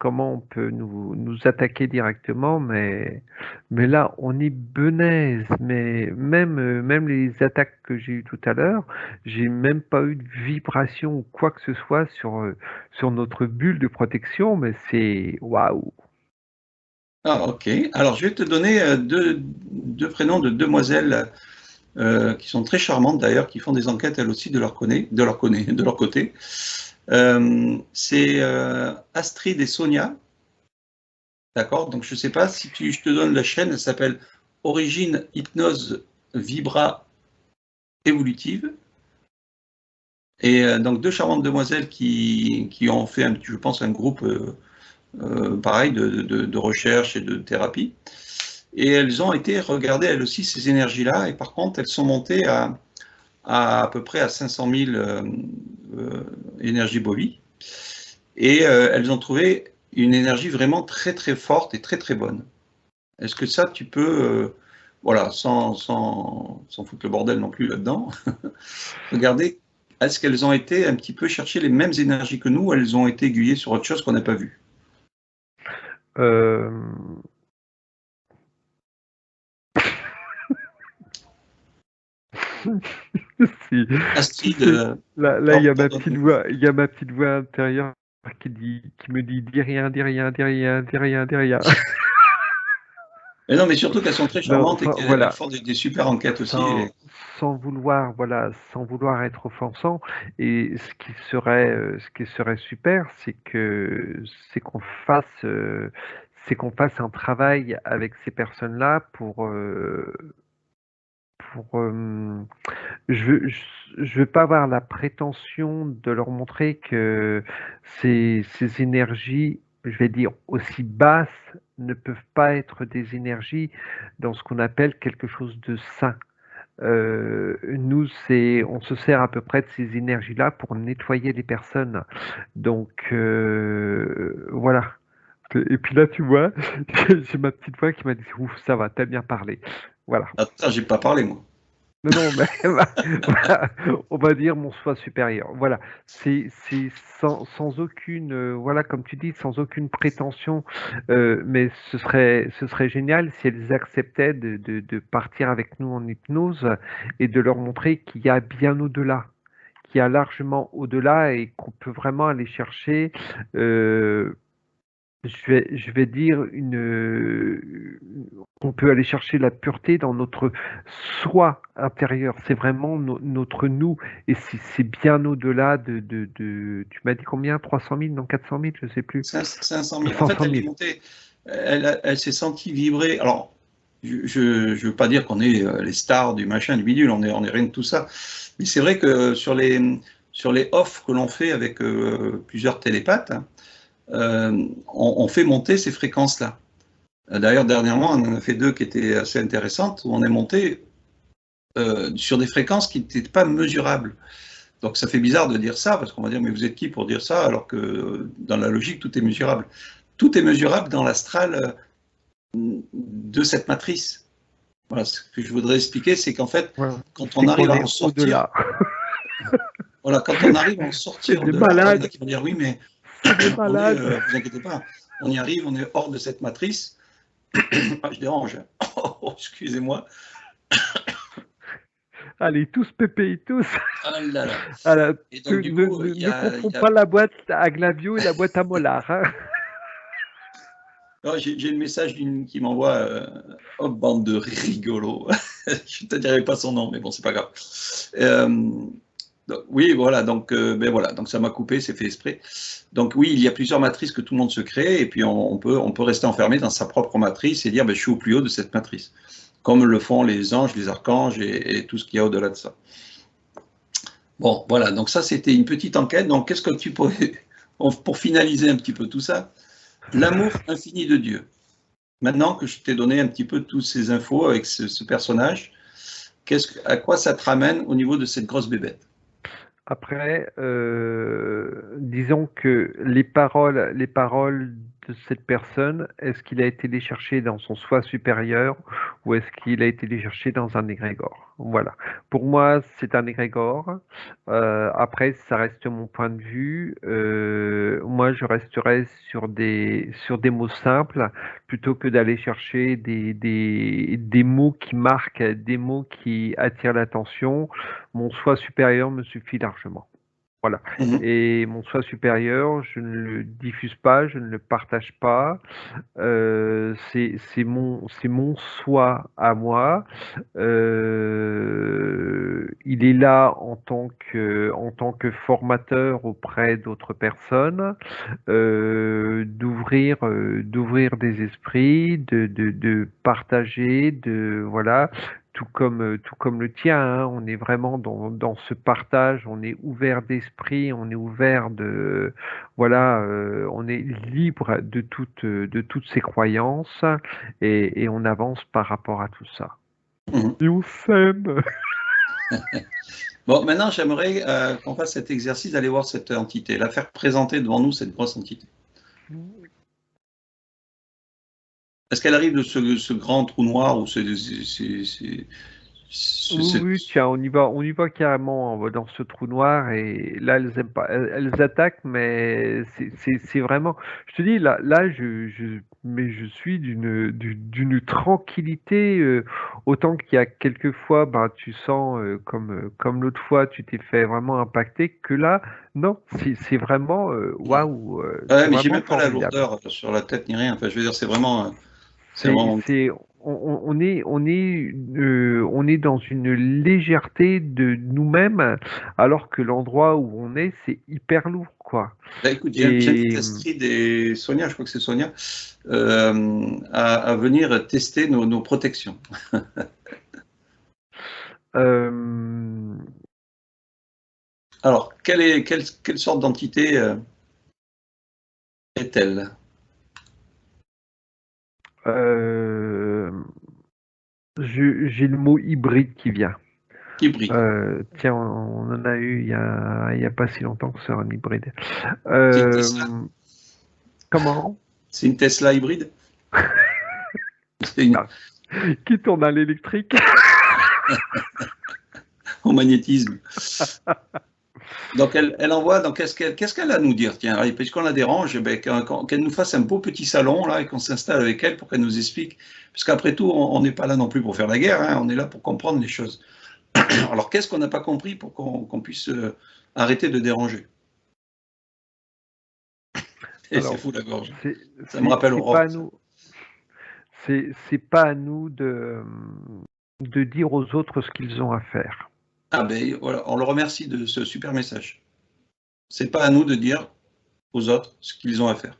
on peut nous attaquer directement, mais là, on est benaise. Mais même les attaques que j'ai eues tout à l'heure, j'ai même pas eu de vibration ou quoi que ce soit sur notre bulle de protection, mais c'est waouh! Ah, ok. Alors, je vais te donner deux prénoms de demoiselles qui sont très charmantes d'ailleurs, qui font des enquêtes elles aussi de leur côté. C'est Astrid et Sonia. D'accord? Donc, je ne sais pas si je te donne la chaîne, elle s'appelle Origine Hypnose Vibra Évolutive. Et donc, deux charmantes demoiselles qui ont fait, je pense, un groupe pareil de recherche et de thérapie. Et elles ont été regarder elles aussi ces énergies-là. Et par contre, elles sont montées à peu près à 500 000 énergies Bobby. Et elles ont trouvé une énergie vraiment très très forte et très très bonne. Est-ce que ça, tu peux, voilà, sans foutre le bordel non plus là-dedans, regarder, est-ce qu'elles ont été un petit peu chercher les mêmes énergies que nous, ou elles ont été aiguillées sur autre chose qu'on n'a pas vu? Si, Astrid, si. Là, il y a ma petite pardonne. voix, il y a ma petite voix intérieure qui me dit dis rien, dis rien, dis rien, dis rien, dis rien. Mais non, mais surtout qu'elles sont très Non, charmantes et qu'elles voilà, font des super enquêtes aussi. sans, sans vouloir, voilà, sans vouloir être offensant. Et ce qui serait super, c'est qu'on fasse un travail avec ces personnes-là pour je veux pas avoir la prétention de leur montrer que ces énergies, je vais dire aussi basses, ne peuvent pas être des énergies dans ce qu'on appelle quelque chose de sain. Nous, on se sert à peu près de ces énergies-là pour nettoyer les personnes. Donc voilà. Et puis là, tu vois, j'ai ma petite voix qui m'a dit ouf, ça va, t'as bien parlé. Voilà. Attends, j'ai pas parlé, moi. Non, non, mais on va dire mon soi supérieur. Voilà, c'est sans aucune, voilà, comme tu dis, sans aucune prétention, mais ce serait génial si elles acceptaient de partir avec nous en hypnose et de leur montrer qu'il y a bien au-delà, qu'il y a largement au-delà et qu'on peut vraiment aller chercher, je vais dire on peut aller chercher la pureté dans notre soi intérieur. C'est vraiment notre nous. Et c'est bien au-delà tu m'as dit combien? 300 000, non 400 000, je ne sais plus. 500 000. En fait, 500 elle est 000. montée, elle s'est sentie vibrer. Alors, je ne veux pas dire qu'on est les stars du machin, du bidule, on est rien de tout ça. Mais c'est vrai que sur les offs que l'on fait avec plusieurs télépathes, hein, on fait monter ces fréquences-là. D'ailleurs, dernièrement, on en a fait 2 qui étaient assez intéressantes, où on est monté sur des fréquences qui n'étaient pas mesurables. Donc ça fait bizarre de dire ça, parce qu'on va dire, mais vous êtes qui pour dire ça, alors que dans la logique, tout est mesurable. Tout est mesurable dans l'astral de cette matrice. Voilà, ce que je voudrais expliquer, c'est qu'en fait, Voilà. quand on arrive à en sortir, voilà, quand on arrive à en sortir de là, il y en a qui vont dire, oui, mais vous inquiétez pas, on y arrive, on est hors de cette matrice. Ah, je dérange. Oh, excusez-moi. Allez, tous pépés, tous. Ah là là. Alors, Et donc, du coup, ne confonds pas la boîte à Glavio et la boîte à Mollard. Hein. J'ai le message qui m'envoie oh, bande de rigolos. Je ne te dirai pas son nom, mais bon, c'est pas grave. Donc, oui, voilà, donc, ben voilà, donc ça m'a coupé, c'est fait exprès. Donc oui, il y a plusieurs matrices que tout le monde se crée, et puis on peut rester enfermé dans sa propre matrice et dire, ben, je suis au plus haut de cette matrice, comme le font les anges, les archanges et tout ce qu'il y a au-delà de ça. Bon, voilà, donc ça c'était une petite enquête. Donc qu'est-ce que tu pourrais, pour finaliser un petit peu tout ça, l'amour infini de Dieu. Maintenant que je t'ai donné un petit peu toutes ces infos avec ce personnage, à quoi ça te ramène au niveau de cette grosse bébête? Après, disons que les paroles de cette personne, est-ce qu'il a été les chercher dans son soi supérieur ou est-ce qu'il a été les chercher dans un égrégore? Voilà. Pour moi, c'est un égrégore. Après, ça reste mon point de vue. Moi, je resterai sur des mots simples plutôt que d'aller chercher des mots qui marquent, des mots qui attirent l'attention. Mon soi supérieur me suffit largement. Voilà. Et mon soi supérieur, je ne le diffuse pas, je ne le partage pas. C'est mon soi à moi. Il est là en tant que formateur auprès d'autres personnes, d'ouvrir des esprits, de partager, voilà. Tout comme le tien, hein, on est vraiment dans ce partage, on est ouvert d'esprit, on est ouvert voilà, on est libre de toutes ces croyances et on avance par rapport à tout ça. Et on s'aime. Bon, maintenant, j'aimerais qu'on fasse cet exercice d'aller voir cette entité, la faire présenter devant nous, cette grosse entité. Est-ce qu'elle arrive de ce grand trou noir ou Oui, tiens, on y va carrément dans ce trou noir et là elles aiment pas, elles attaquent, mais c'est vraiment, je te dis là mais je suis d'une tranquillité, autant qu'il y a quelques fois, ben tu sens comme l'autre fois, tu t'es fait vraiment impacter, que là, non, c'est vraiment waouh, ouais, mais j'ai vraiment même pas la formidable. lourdeur sur la tête ni rien. Enfin, je veux dire, c'est vraiment. On est dans une légèreté de nous-mêmes, alors que l'endroit où on est, c'est hyper lourd, quoi. Bah, écoute, j'invite Et Astrid et Sonia, je crois que c'est Sonia, à venir tester nos protections. Alors, quelle sorte d'entité est-elle? j'ai le mot hybride qui vient. Hybride. Tiens, on en a eu il y a pas si longtemps que c'est un hybride. C'est une Tesla. Comment? C'est une Tesla hybride? Qui tourne à l'électrique? Au magnétisme. Donc, elle envoie. Donc, qu'est-ce qu'elle a à nous dire? Tiens, puisqu'on la dérange, ben, qu'elle nous fasse un beau petit salon là et qu'on s'installe avec elle pour qu'elle nous explique. Parce qu'après tout, on n'est pas là non plus pour faire la guerre, hein, on est là pour comprendre les choses. Alors, qu'est-ce qu'on n'a pas compris pour qu'on puisse arrêter de déranger? Et c'est fou la gorge. Ça me rappelle Aurore. c'est pas à nous de dire aux autres ce qu'ils ont à faire. Ah ben voilà, on le remercie de ce super message. C'est pas à nous de dire aux autres ce qu'ils ont à faire.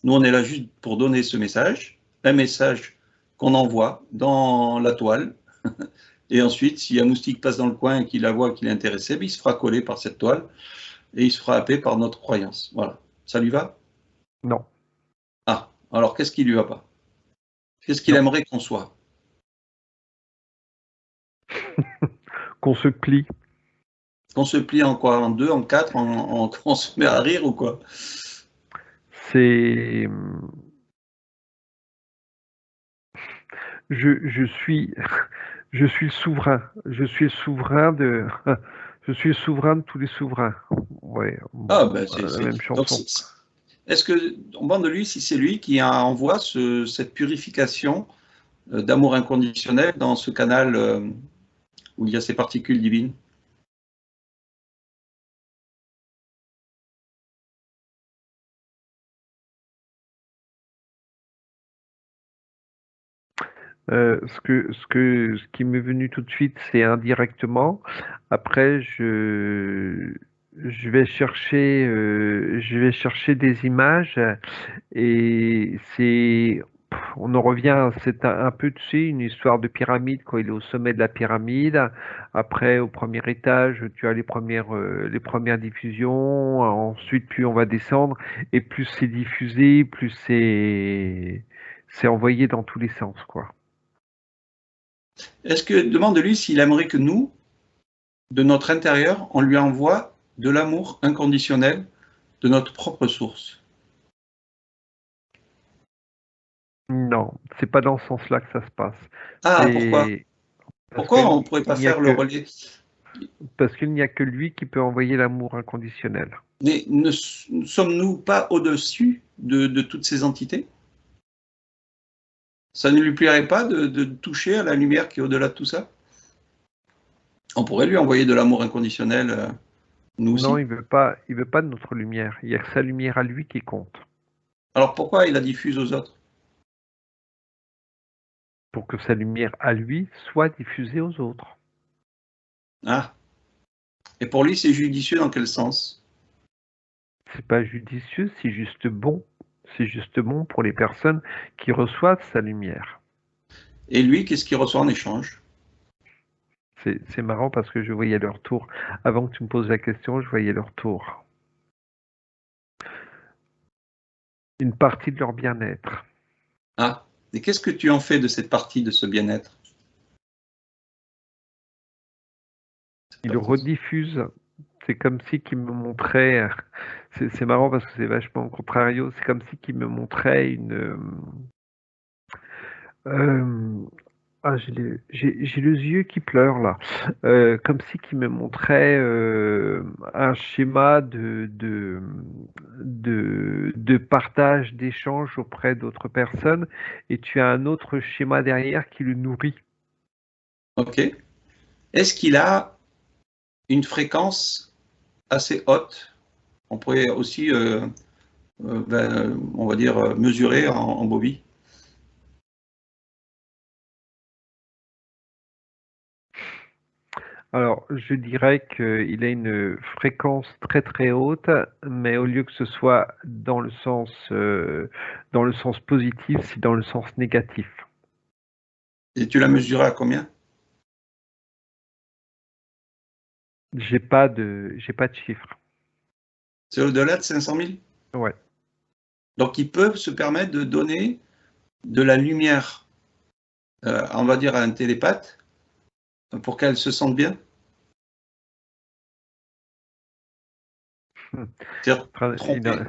Nous, on est là juste pour donner ce message, un message qu'on envoie dans la toile. Et ensuite, si un moustique passe dans le coin et qu'il la voit, qu'il est intéressé, il se fera coller par cette toile et il se fera happer par notre croyance. Voilà. Ça lui va? Non, Ah, alors qu'est-ce qui lui va pas? Qu'est-ce qu'il non. aimerait qu'on soit? Qu'on se plie. Qu'on se plie en quoi? En deux, en quatre, on se met à rire ou quoi? C'est je suis je suis souverain. Je suis souverain de je suis souverain de tous les souverains. Ouais, Ah, bon, ben la même donc, chanson. est-ce que, on parle de lui, si c'est lui qui envoie cette purification d'amour inconditionnel dans ce canal où il y a ces particules divines? Ce qui m'est venu tout de suite, c'est indirectement. Après, je vais chercher des images et on en revient, c'est un peu, tu sais, une histoire de pyramide, quand il est au sommet de la pyramide. Après, au premier étage, tu as les premières diffusions. Ensuite, plus on va descendre et plus c'est diffusé, plus c'est envoyé dans tous les sens, quoi. Est-ce que, demande de lui s'il aimerait que nous, de notre intérieur, on lui envoie de l'amour inconditionnel de notre propre source? Non, c'est pas dans ce sens-là que ça se passe. Ah, pourquoi? C'est parce Pourquoi on ne qu'il pourrait pas n'y a faire le que relais? parce qu'il n'y a que lui qui peut envoyer l'amour inconditionnel. Mais ne sommes-nous pas au-dessus de toutes ces entités? Ça ne lui plairait pas de toucher à la lumière qui est au-delà de tout ça? On pourrait lui envoyer de l'amour inconditionnel, nous Non, aussi. il veut pas de notre lumière. Il y a que sa lumière à lui qui compte. Alors pourquoi il la diffuse aux autres? Pour que sa lumière à lui soit diffusée aux autres. Ah, et pour lui, c'est judicieux dans quel sens? C'est pas judicieux, c'est juste bon. C'est juste bon pour les personnes qui reçoivent sa lumière. Et lui, qu'est-ce qu'il reçoit en échange? C'est marrant parce que je voyais leur tour. Avant que tu me poses la question, je voyais leur tour. Une partie de leur bien-être. Ah, et qu'est-ce que tu en fais de cette partie de ce bien-être? Ils rediffusent. C'est comme si qu'ils me montraient. C'est marrant parce que c'est vachement contrario. C'est comme si qu'ils me montraient euh, ah, j'ai les yeux qui pleurent là. Comme si qu'ils me montraient un schéma de partage, d'échange auprès d'autres personnes, et tu as un autre schéma derrière qui le nourrit. Ok. Est-ce qu'il a une fréquence assez haute? On pourrait aussi, on va dire, mesurer en bobby. Alors, je dirais qu'il a une fréquence très très haute, mais au lieu que ce soit dans le sens positif, c'est dans le sens négatif. Et tu l'as mesuré à combien? J'ai pas de chiffre. C'est au-delà de 500 000? Ouais. Donc ils peuvent se permettre de donner de la lumière, on va dire, à un télépathe pour qu'elle se sente bien. C'est-à-dire tromper.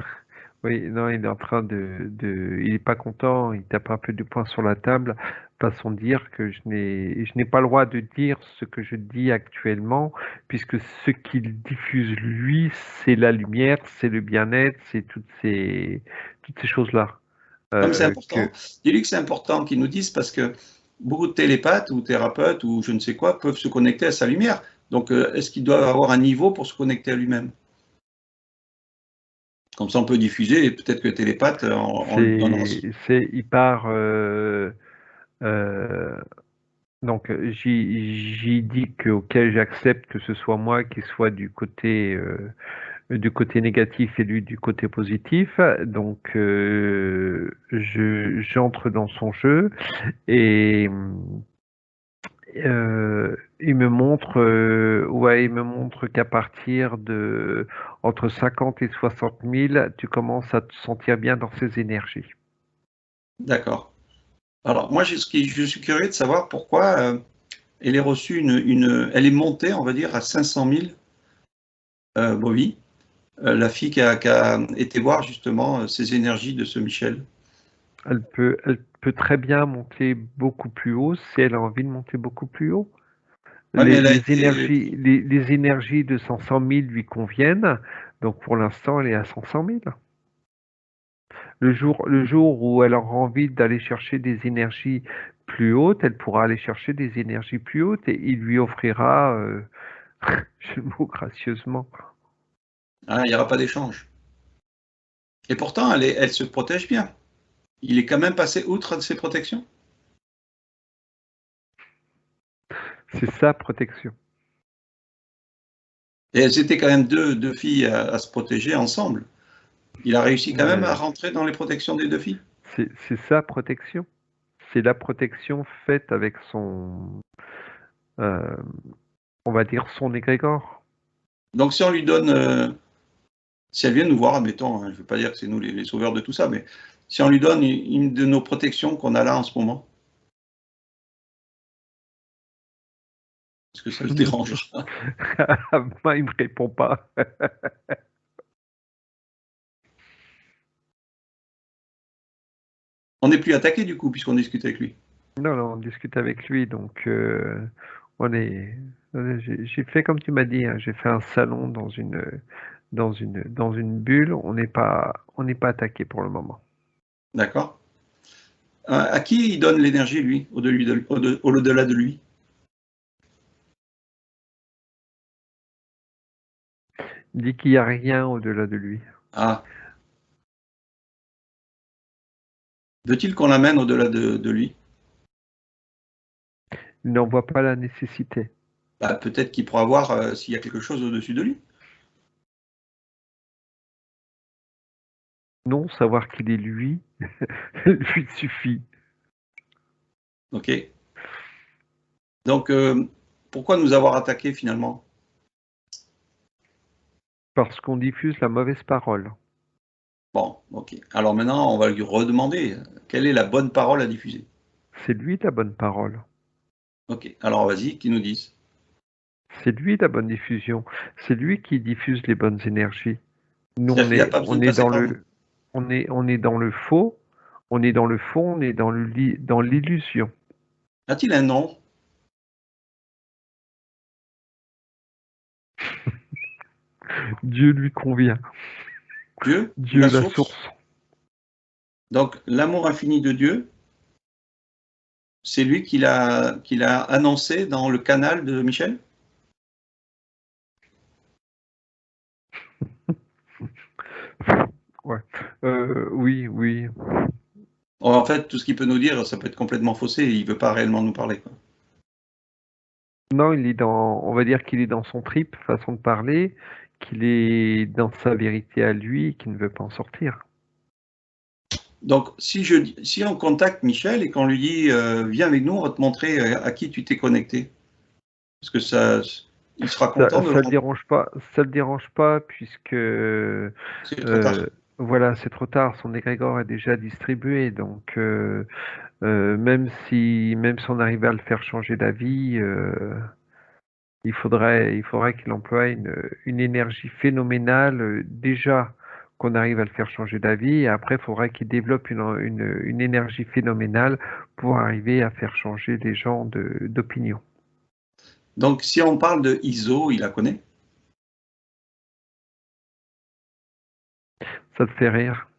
Oui, non, il est en train il est pas content, il tape un peu du poing sur la table, façon de dire que je n'ai pas le droit de dire ce que je dis actuellement, puisque ce qu'il diffuse lui, c'est la lumière, c'est le bien-être, c'est toutes ces choses-là. Comme c'est Que important, dis-lui que c'est important qu'ils nous disent parce que beaucoup de télépathes ou thérapeutes ou je ne sais quoi peuvent se connecter à sa lumière. Donc, est-ce qu'ils doivent avoir un niveau pour se connecter à lui-même? Comme ça, on peut diffuser et peut-être que le télépathe, on lui donnera. il part, Euh, donc, j'y dis auquel j'accepte que ce soit moi qui soit du côté négatif et lui du côté positif. Donc, j'entre dans son jeu et il me montre qu'à partir de entre 50 et 60 000, tu commences à te sentir bien dans ses énergies. D'accord. Alors, moi, je suis curieux de savoir pourquoi elle est reçue elle est montée, on va dire, à 500 000 Bobby, la fille qui a été voir justement ces énergies de ce Michel. Elle peut très bien monter beaucoup plus haut si elle a envie de monter beaucoup plus haut. Oui, mais elle a été. Les énergies de 500 000 lui conviennent. Donc pour l'instant, elle est à 500 000. Le jour où elle aura envie d'aller chercher des énergies plus hautes, elle pourra aller chercher des énergies plus hautes et il lui offrira, je le mot gracieusement. Ah, il n'y aura pas d'échange. Et pourtant, elle se protège bien. Il est quand même passé outre de ses protections. C'est sa protection. Et elles étaient quand même deux filles à se protéger ensemble. Il a réussi quand même à Mais rentrer dans les protections des deux filles. c'est sa protection. C'est la protection faite avec euh, on va dire son égrégore. Donc si on lui donne, si elle vient nous voir, admettons, hein, je ne veux pas dire que c'est nous les sauveurs de tout ça, mais si on lui donne une de nos protections qu'on a là en ce moment, est-ce que ça le dérange? Moi, il me répond pas. On n'est plus attaqué du coup, puisqu'on discute avec lui. Non, non, on discute avec lui, donc on est. J'ai fait comme tu m'as dit, hein, j'ai fait un salon dans une bulle. On n'est pas attaqué pour le moment. D'accord? À qui il donne l'énergie, lui, au-delà de lui? Il dit qu'il n'y a rien au-delà de lui. Ah, veut-il qu'on l'amène au-delà de lui? Il n'en voit pas la nécessité. Bah, peut-être qu'il pourra voir s'il y a quelque chose au-dessus de lui. Non, savoir qu'il est lui, lui suffit. Ok. Donc, pourquoi nous avoir attaqués finalement? Parce qu'on diffuse la mauvaise parole. Bon, ok. Alors maintenant, on va lui redemander quelle est la bonne parole à diffuser. C'est lui la bonne parole. Ok. Alors vas-y, qu'ils nous disent. C'est lui la bonne diffusion. C'est lui qui diffuse les bonnes énergies. Nous, C'est-à-dire qu'il n'y a pas besoin de passer par nous. on est dans le faux, on est dans le faux, on est dans l'illusion. A-t-il un nom? Dieu lui convient. Dieu? Dieu La la source? source. Donc, l'amour infini de Dieu, c'est lui qui l'a annoncé dans le canal de Michel? Ouais. Oui, oui. En fait, tout ce qu'il peut nous dire, ça peut être complètement faussé. Il ne veut pas réellement nous parler, quoi. Non, on va dire qu'il est dans son trip, façon de parler, qu'il est dans sa vérité à lui, et qu'il ne veut pas en sortir. Donc, si on contacte Michel et qu'on lui dit viens avec nous, on va te montrer à qui tu t'es connecté. Parce que il sera content de le rendre. Ça le dérange pas puisque C'est trop tard. voilà, c'est trop tard. Son égrégore est déjà distribué, donc même si on arrivait à le faire changer d'avis, il faudrait qu'il emploie une énergie phénoménale déjà qu'on arrive à le faire changer d'avis. Et après, il faudrait qu'il développe une énergie phénoménale pour arriver à faire changer les gens d'opinion. Donc, si on parle de ISO, il la connaît. Ça te fait rire?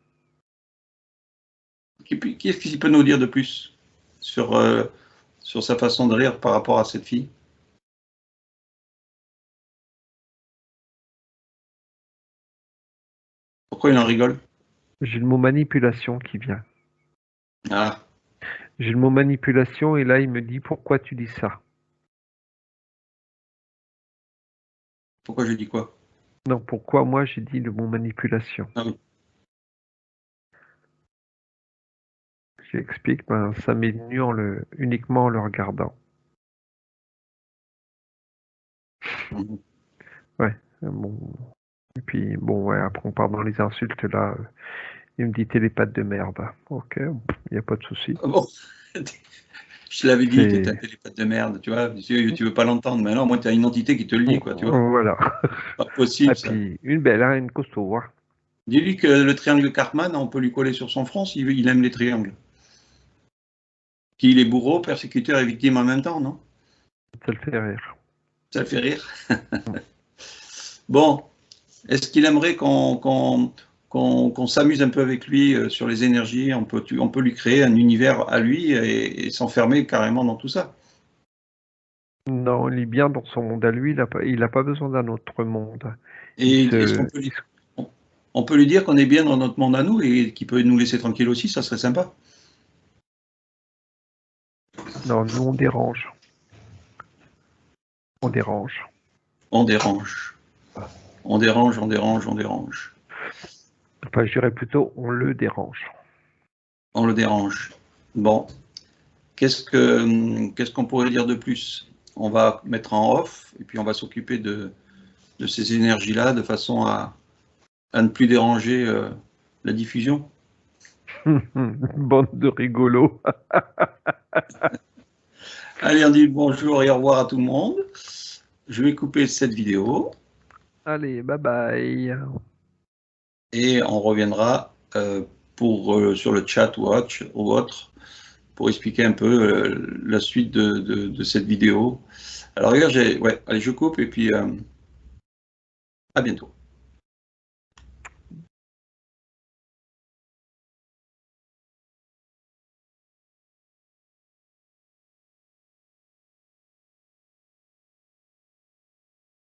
Qu'est-ce qu'il peut nous dire de plus sur sa façon de rire par rapport à cette fille? Pourquoi il en rigole? J'ai le mot manipulation qui vient. Ah, J'ai le mot manipulation et là il me dit pourquoi tu dis ça. Pourquoi je dis quoi? Non, pourquoi moi j'ai dit le mot manipulation. Ah oui. J'explique, ben, ça m'est venu uniquement en le regardant. Mhm. Ouais, bon. Et puis bon, ouais, après on part dans les insultes là. Il me dit télépathe de merde. Ok, il n'y a pas de souci. Ah bon? Je te l'avais dit, tu étais un C'est télépathe de merde, tu vois. Tu veux pas l'entendre, mais non, moi, tu as une entité qui te le dit, quoi, tu vois. voilà. Pas possible, Et ça. puis une belle, hein, une costaud. Hein. Dis-lui que le triangle Cartman, on peut lui coller sur son front s'il il aime les triangles. Qu'il est bourreau, persécuteur et victime en même temps, non? Ça le fait rire. Ça le fait rire. Bon, est-ce qu'il aimerait qu'on s'amuse un peu avec lui sur les énergies? On peut lui créer un univers à lui et s'enfermer carrément dans tout ça. Non, il est bien dans son monde à lui. Il a pas besoin d'un autre monde. Et est-ce qu'on peut on peut lui dire qu'on est bien dans notre monde à nous et qu'il peut nous laisser tranquille aussi, ça serait sympa. Non, nous on dérange. On dérange. On dérange. On dérange, on dérange, on dérange. Enfin, je dirais plutôt on le dérange. On le dérange. Bon, qu'est-ce qu'on pourrait dire de plus? On va mettre en off et puis on va s'occuper de ces énergies-là de façon à ne plus déranger la diffusion. Bande de rigolos. Allez, on dit bonjour et au revoir à tout le monde. Je vais couper cette vidéo Allez, bye bye. et on reviendra sur le chat ou autre pour expliquer un peu la suite de cette vidéo. Alors regarde, ouais, allez, je coupe et puis à bientôt.